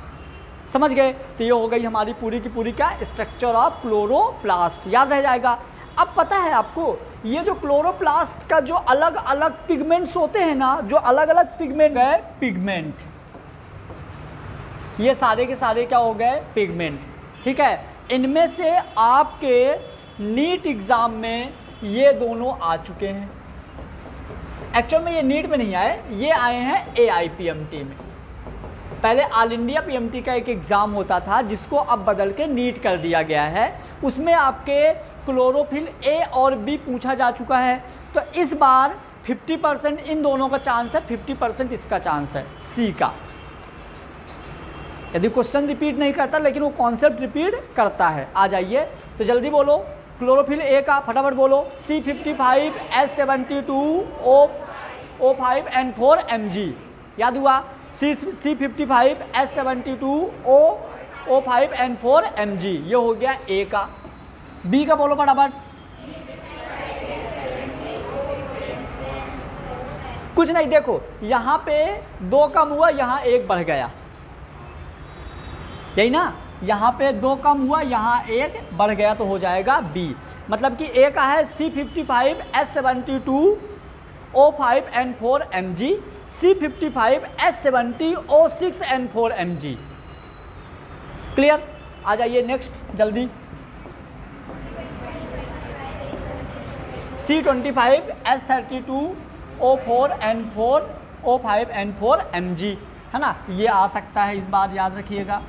समझ गए? तो ये हो गई हमारी पूरी की पूरी क्या? Structure of chloroplast. याद रह जाएगा। अब पता है आपको, ये जो क्लोरोप्लास्ट का जो अलग अलग पिगमेंट्स होते हैं ना, जो अलग अलग पिगमेंट है, पिगमेंट, ये सारे के सारे क्या हो गए? पिगमेंट। ठीक है? इनमें से आपके नीट एग्जाम में ये दोनों आ चुके हैं। एक्चुअल में ये नीट में नहीं आए, ये आए हैं AIPMT में। पहले ऑल इंडिया PMT का एक एग्ज़ाम होता था जिसको अब बदल के नीट कर दिया गया है। उसमें आपके क्लोरोफिल A और B पूछा जा चुका है। तो इस बार 50% इन दोनों का चांस है, 50% इसका चांस है C का। यदि क्वेश्चन रिपीट नहीं करता लेकिन वो कॉन्सेप्ट रिपीट करता है। आ जाइए, तो जल्दी बोलो क्लोरोफिल A का, फटाफट बोलो। C55H72O5N4Mg। याद हुआ? C55H72O5N4Mg, ये हो गया A का। B का बोलो फटाफट। कुछ नहीं, देखो यहाँ पे 2 कम हुआ, यहाँ 1 बढ़ गया, यही ना? यहाँ पे 2 कम हुआ, यहाँ 1 बढ़ गया, तो हो जाएगा B। मतलब कि A का है C55H72O5N4Mg, C55H70O6N4Mg। क्लियर? आ जाइए नेक्स्ट जल्दी। C25H32O4N4O5N4Mg, है ना? ये आ सकता है इस बार, याद रखिएगा।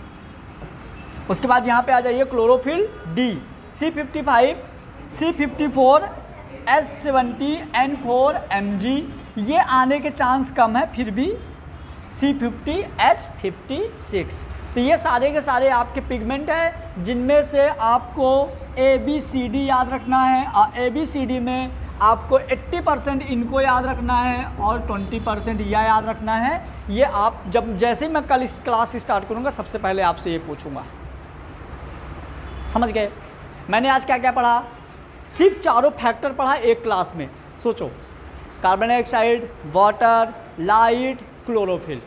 उसके बाद यहाँ पे आ जाइए क्लोरोफिल D, C54H70N4Mg। ये आने के चांस कम है, फिर भी C50H56। तो ये सारे के सारे आपके पिगमेंट हैं जिनमें से आपको ABCD याद रखना है। और ABCD में आपको 80% इनको याद रखना है और 20% यह याद रखना है। ये आप जब जैसे ही मैं कल इस क्लास स्टार्ट करूँगा सबसे पहले आपसे ये पूछूंगा। समझ गए? मैंने आज क्या क्या पढ़ा? सिर्फ 4 फैक्टर पढ़ा एक क्लास में। सोचो, carbon dioxide, water, light, chlorophyll,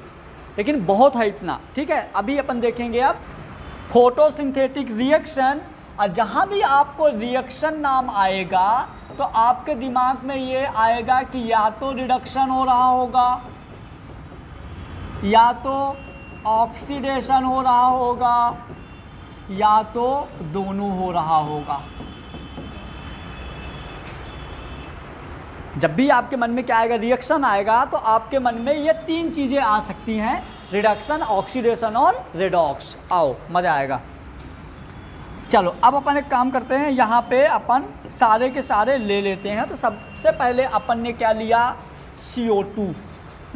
लेकिन बहुत है इतना, ठीक है। अभी अपन देखेंगे अब फोटोसिंथेटिक रिएक्शन, और जहाँ भी आपको रिएक्शन नाम आएगा तो आपके दिमाग में ये आएगा कि या तो रिडक्शन हो रहा होगा या तो ऑक्सीडेशन हो रहा होगा या तो दोनों हो रहा होगा। जब भी आपके मन में क्या आएगा, रिएक्शन आएगा, तो आपके मन में ये तीन चीज़ें आ सकती हैं, रिडक्शन, ऑक्सीडेशन और रेडॉक्स। आओ मज़ा आएगा। चलो अब अपन एक काम करते हैं, यहाँ पे अपन सारे के सारे ले लेते हैं। तो सबसे पहले अपन ने क्या लिया, CO2।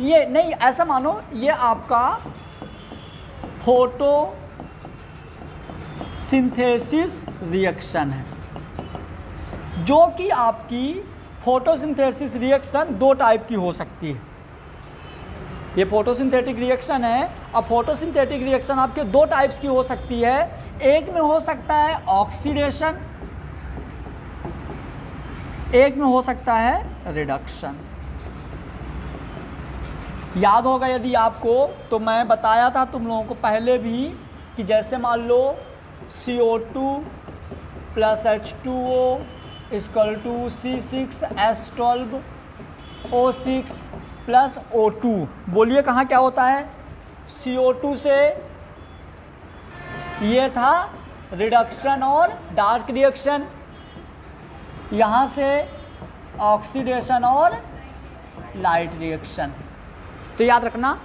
ये नहीं, ऐसा मानो ये आपका फोटोसिंथेसिस रिएक्शन है, जो कि आपकी फोटोसिंथेसिस रिएक्शन दो टाइप की हो सकती है। ये फोटोसिंथेटिक रिएक्शन है, और फोटोसिंथेटिक रिएक्शन आपके दो टाइप्स की हो सकती है। एक में हो सकता है ऑक्सीडेशन, एक में हो सकता है रिडक्शन। याद होगा यदि आपको, तो मैं बताया था तुम लोगों को पहले भी कि जैसे मान लो CO2 + H2O = C6H12O6 + O2। बोलिए कहाँ क्या होता है, CO2 से ये था रिडक्शन और डार्क रिएक्शन, यहाँ से ऑक्सीडेशन और लाइट रिएक्शन। तो याद रखना,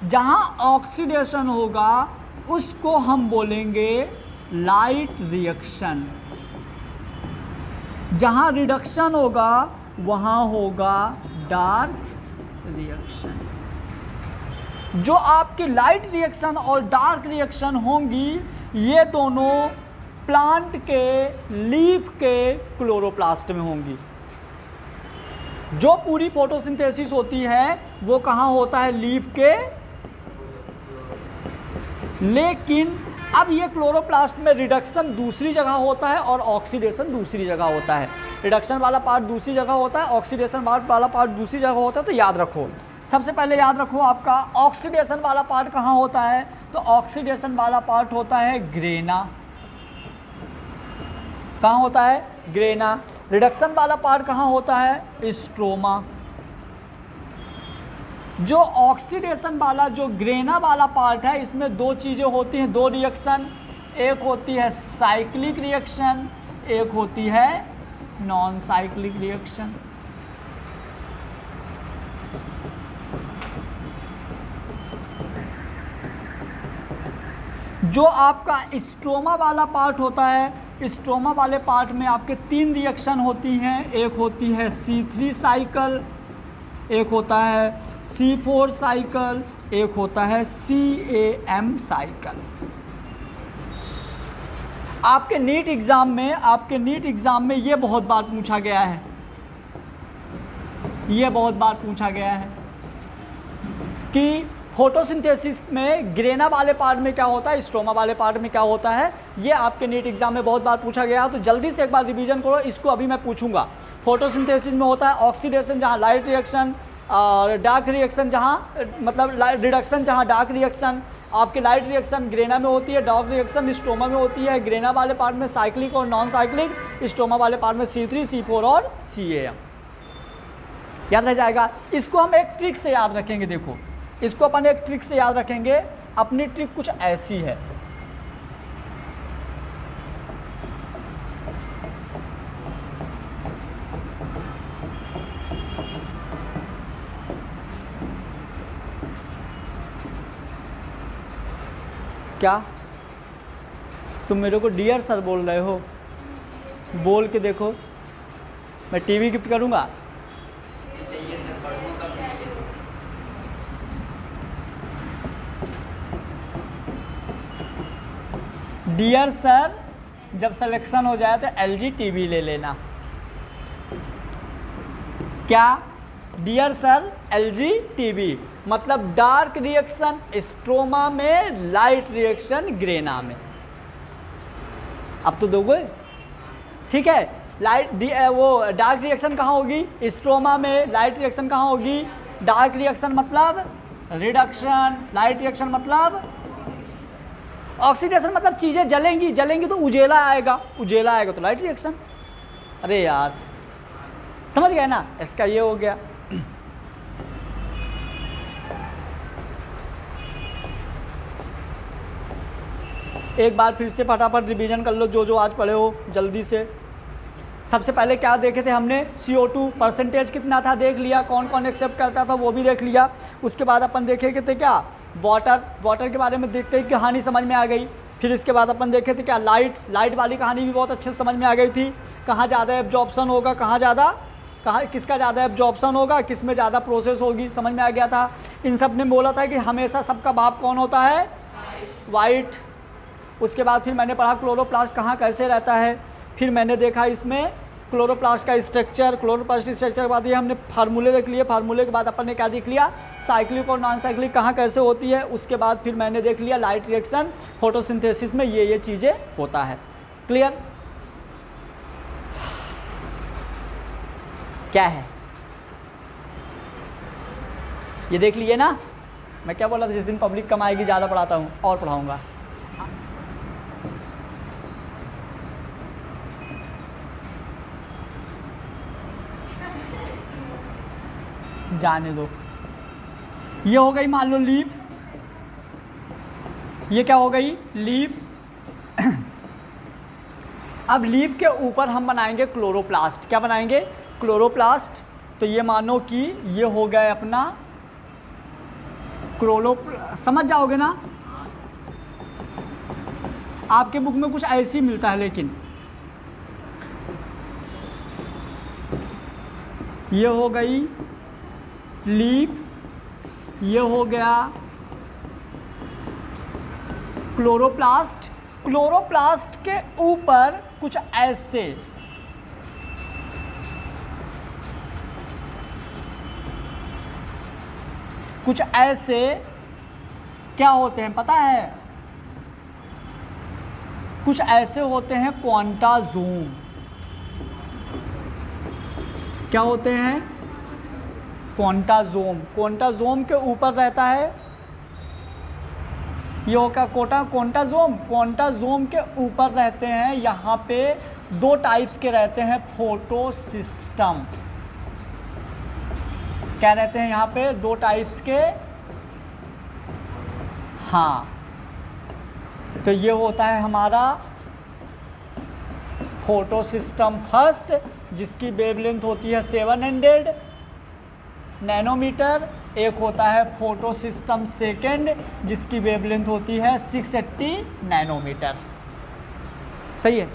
जहाँ ऑक्सीडेशन होगा उसको हम बोलेंगे लाइट रिएक्शन, जहाँ रिडक्शन होगा वहाँ होगा डार्क रिएक्शन। जो आपकी लाइट रिएक्शन और डार्क रिएक्शन होंगी, ये दोनों प्लांट के लीफ के क्लोरोप्लास्ट में होंगी। जो पूरी फोटोसिंथेसिस होती है वो कहाँ होता है, लीफ के। लेकिन अब ये क्लोरोप्लास्ट में रिडक्शन दूसरी जगह होता है और ऑक्सीडेशन दूसरी जगह होता है। रिडक्शन वाला पार्ट दूसरी जगह होता है, ऑक्सीडेशन वाला पार्ट दूसरी जगह होता है। तो याद रखो, सबसे पहले याद रखो आपका ऑक्सीडेशन वाला पार्ट कहाँ होता है, तो ऑक्सीडेशन वाला पार्ट होता है ग्रेना। कहाँ होता है, ग्रेना। रिडक्शन वाला पार्ट कहाँ होता है, स्ट्रोमा। जो ऑक्सीडेशन वाला, जो ग्रेना वाला पार्ट है, इसमें दो चीज़ें होती हैं, दो रिएक्शन। एक होती है साइक्लिक रिएक्शन, एक होती है नॉन साइक्लिक रिएक्शन। जो आपका स्ट्रोमा वाला पार्ट होता है, स्ट्रोमा वाले पार्ट में आपके तीन रिएक्शन होती हैं। एक होती है C3 साइकिल, एक होता है C4 साइकिल, एक होता है CAM साइकिल। आपके नीट एग्ज़ाम में ये बहुत बार पूछा गया है, ये बहुत बार पूछा गया है कि फोटोसिंथेसिस में ग्रेना वाले पार्ट में क्या होता है, स्ट्रोमा वाले पार्ट में क्या होता है। ये आपके नीट एग्जाम में बहुत बार पूछा गया है, तो जल्दी से एक बार रिवीजन करो इसको। अभी मैं पूछूंगा, फोटोसिंथेसिस में होता है ऑक्सीडेशन जहाँ लाइट रिएक्शन, और डार्क रिएक्शन जहाँ मतलब रिडक्शन जहाँ डार्क रिएक्शन। आपकी लाइट रिएक्शन ग्रेना में होती है, डार्क रिएक्शन स्ट्रोमा में होती है। ग्रेना वाले पार्ट में साइक्लिक और नॉन साइक्लिक, स्ट्रोमा वाले पार्ट में C3, C4 और CAM। याद रह जाएगा। इसको हम एक ट्रिक से याद रखेंगे। देखो, इसको अपन एक ट्रिक से याद रखेंगे। अपनी ट्रिक कुछ ऐसी है, क्या तुम मेरे को डियर सर बोल रहे हो? बोल के देखो, मैं टीवी गिफ्ट करूंगा। डियर सर, जब सिलेक्शन हो जाए तो LG टीवी ले लेना। क्या? डियर सर LG टीवी, मतलब डार्क रिएक्शन स्ट्रोमा में, लाइट रिएक्शन ग्रेना में। अब तो दोगे, ठीक है। वो डार्क रिएक्शन कहाँ होगी? स्ट्रोमा में। लाइट रिएक्शन कहाँ होगी? डार्क रिएक्शन मतलब रिडक्शन, लाइट रिएक्शन मतलब ऑक्सीडेशन, मतलब चीज़ें जलेंगी, जलेंगी तो उजेला आएगा, उजेला आएगा तो लाइट रिएक्शन। अरे यार समझ गए ना, इसका ये हो गया। एक बार फिर से फटाफट रिवीजन कर लो जो जो आज पढ़े हो जल्दी से। सबसे पहले क्या देखे थे हमने? CO2 परसेंटेज कितना था देख लिया, कौन कौन एक्सेप्ट करता था वो भी देख लिया। उसके बाद अपन देखे थे क्या? वाटर के बारे में देखते ही कहानी समझ में आ गई। फिर इसके बाद अपन देखे थे क्या? लाइट वाली कहानी भी बहुत अच्छे से समझ में आ गई थी। कहाँ ज़्यादा एब्जॉर्प्शन होगा, कहाँ किसका ज़्यादा एब्जॉर्प्शन होगा, किस में ज़्यादा प्रोसेस होगी, समझ में आ गया था। इन सब ने बोला था कि हमेशा सबका बाप कौन होता है? वाइट। उसके बाद फिर मैंने पढ़ा क्लोरोप्लास्ट कहाँ कैसे रहता है। फिर मैंने देखा इसमें क्लोरोप्लास्ट का स्ट्रक्चर। क्लोरोप्लास्ट स्ट्रक्चर के बाद ये हमने फार्मूले देख लिए। फार्मूले के बाद अपन ने क्या देख लिया? साइक्लिक और नॉन साइक्लिक कहाँ कैसे होती है। उसके बाद फिर मैंने देख लिया लाइट रिएक्शन, फोटोसिंथेसिस में ये चीज़ें होता है। क्लियर? क्या है ये देख लिए ना। मैं क्या बोला था? जिस दिन पब्लिक कम आएगी ज़्यादा पढ़ाता हूँ और पढ़ाऊँगा। जाने दो। ये हो गई मान लो लीफ, ये क्या हो गई? लीफ। अब लीफ के ऊपर हम बनाएंगे क्लोरोप्लास्ट। क्या बनाएंगे? क्लोरोप्लास्ट। तो ये मानो कि ये हो गया अपना समझ जाओगे ना। आपके बुक में कुछ ऐसे ही मिलता है, लेकिन ये हो गई लीफ, ये हो गया क्लोरोप्लास्ट। क्लोरोप्लास्ट के ऊपर कुछ ऐसे क्या होते हैं पता है? कुछ ऐसे होते हैं क्वांटाजोम। क्या होते हैं? क्वांटाजोम। क्वांटाजोम के ऊपर रहता है ये होगा क्वांटाजोम। क्वांटाजोम के ऊपर रहते हैं यहाँ पे दो टाइप्स के रहते हैं फोटोसिस्टम। क्या रहते हैं यहाँ पे? दो टाइप्स के। हाँ, तो ये होता है हमारा फोटोसिस्टम फर्स्ट, जिसकी वेवलेंथ होती है 700 नैनोमीटर। एक होता है फोटोसिस्टम सेकेंड, जिसकी वेवलेंथ होती है 680 नैनोमीटर। सही है?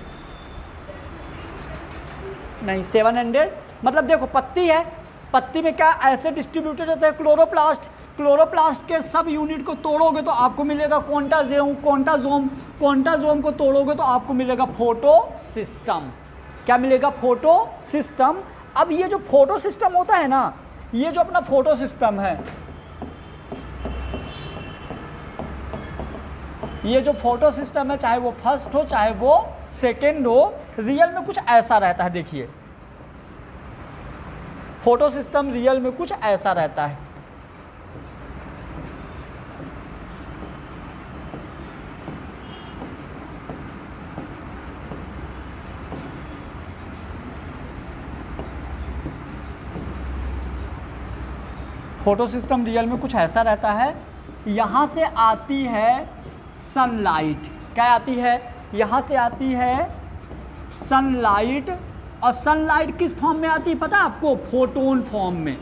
नहीं, 700 मतलब देखो पत्ती है, पत्ती में क्या ऐसे डिस्ट्रीब्यूटेड होता है क्लोरोप्लास्ट। क्लोरोप्लास्ट के सब यूनिट को तोड़ोगे तो आपको मिलेगा क्वांटाजोम। क्वांटाजोम को तोड़ोगे तो आपको मिलेगा फोटोसिस्टम। क्या मिलेगा? फोटोसिस्टम। अब ये जो फोटोसिस्टम होता है ना, ये जो अपना फोटोसिस्टम है, ये जो फोटोसिस्टम है, चाहे वो फर्स्ट हो चाहे वो सेकेंड हो, रियल में कुछ ऐसा रहता है। देखिए फोटोसिस्टम रियल में कुछ ऐसा रहता है। फोटोसिस्टम रियल में कुछ ऐसा रहता है। यहाँ से आती है सनलाइट। क्या आती है? यहाँ से आती है सनलाइट। और सनलाइट किस फॉर्म में आती है पता है आपको? फोटोन फॉर्म में।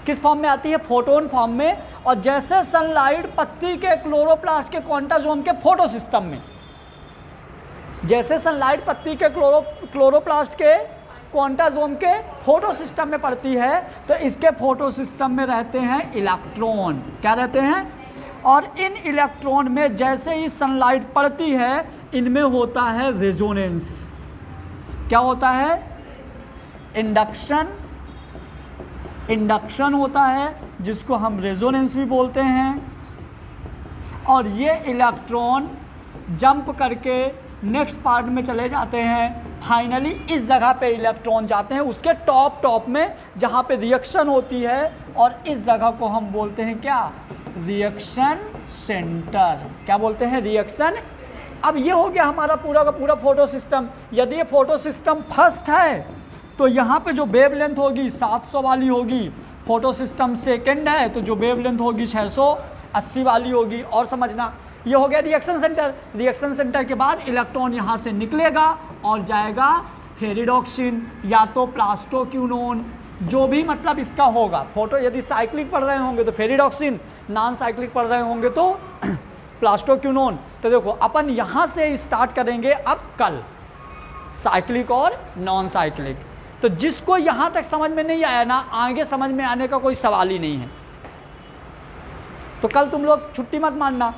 किस फॉर्म में आती है? फोटोन फॉर्म में। और जैसे सनलाइट पत्ती के क्लोरोप्लास्ट के क्वांटाजोम के फोटोसिस्टम में, जैसे सनलाइट पत्ती के क्लोरोप्लास्ट के क्वांटाजोम के फोटोसिस्टम में पड़ती है, तो इसके फोटोसिस्टम में रहते हैं इलेक्ट्रॉन। क्या रहते हैं? और इन इलेक्ट्रॉन में जैसे ही सनलाइट पड़ती है, इनमें होता है रेजोनेंस। क्या होता है? इंडक्शन होता है, जिसको हम रेजोनेंस भी बोलते हैं। और ये इलेक्ट्रॉन जंप करके नेक्स्ट पार्ट में चले जाते हैं। फाइनली इस जगह पे इलेक्ट्रॉन जाते हैं उसके टॉप में जहाँ पे रिएक्शन होती है, और इस जगह को हम बोलते हैं क्या, रिएक्शन सेंटर। क्या बोलते हैं, रिएक्शन। अब ये हो गया हमारा पूरा का पूरा फोटो सिस्टम। यदि ये फोटो सिस्टम फर्स्ट है तो यहाँ पे जो वेवलेंथ होगी 700 वाली होगी। फोटो सिस्टम सेकंड है तो जो वेवलेंथ होगी 680 वाली होगी। और समझना, ये हो गया रिएक्शन सेंटर। रिएक्शन सेंटर के बाद इलेक्ट्रॉन यहाँ से निकलेगा और जाएगा फेरिडॉक्सिन या तो प्लास्टोक्यूनोन, जो भी मतलब इसका होगा। फोटो यदि साइक्लिक पढ़ रहे होंगे तो फेरिडॉक्सिन, नॉन साइक्लिक पढ़ रहे होंगे तो प्लास्टोक्यूनोन। तो देखो अपन यहाँ से स्टार्ट करेंगे अब कल, साइक्लिक और नॉन साइक्लिक। तो जिसको यहाँ तक समझ में नहीं आया ना, आगे समझ में आने का कोई सवाल ही नहीं है। तो कल तुम लोग छुट्टी मत मानना।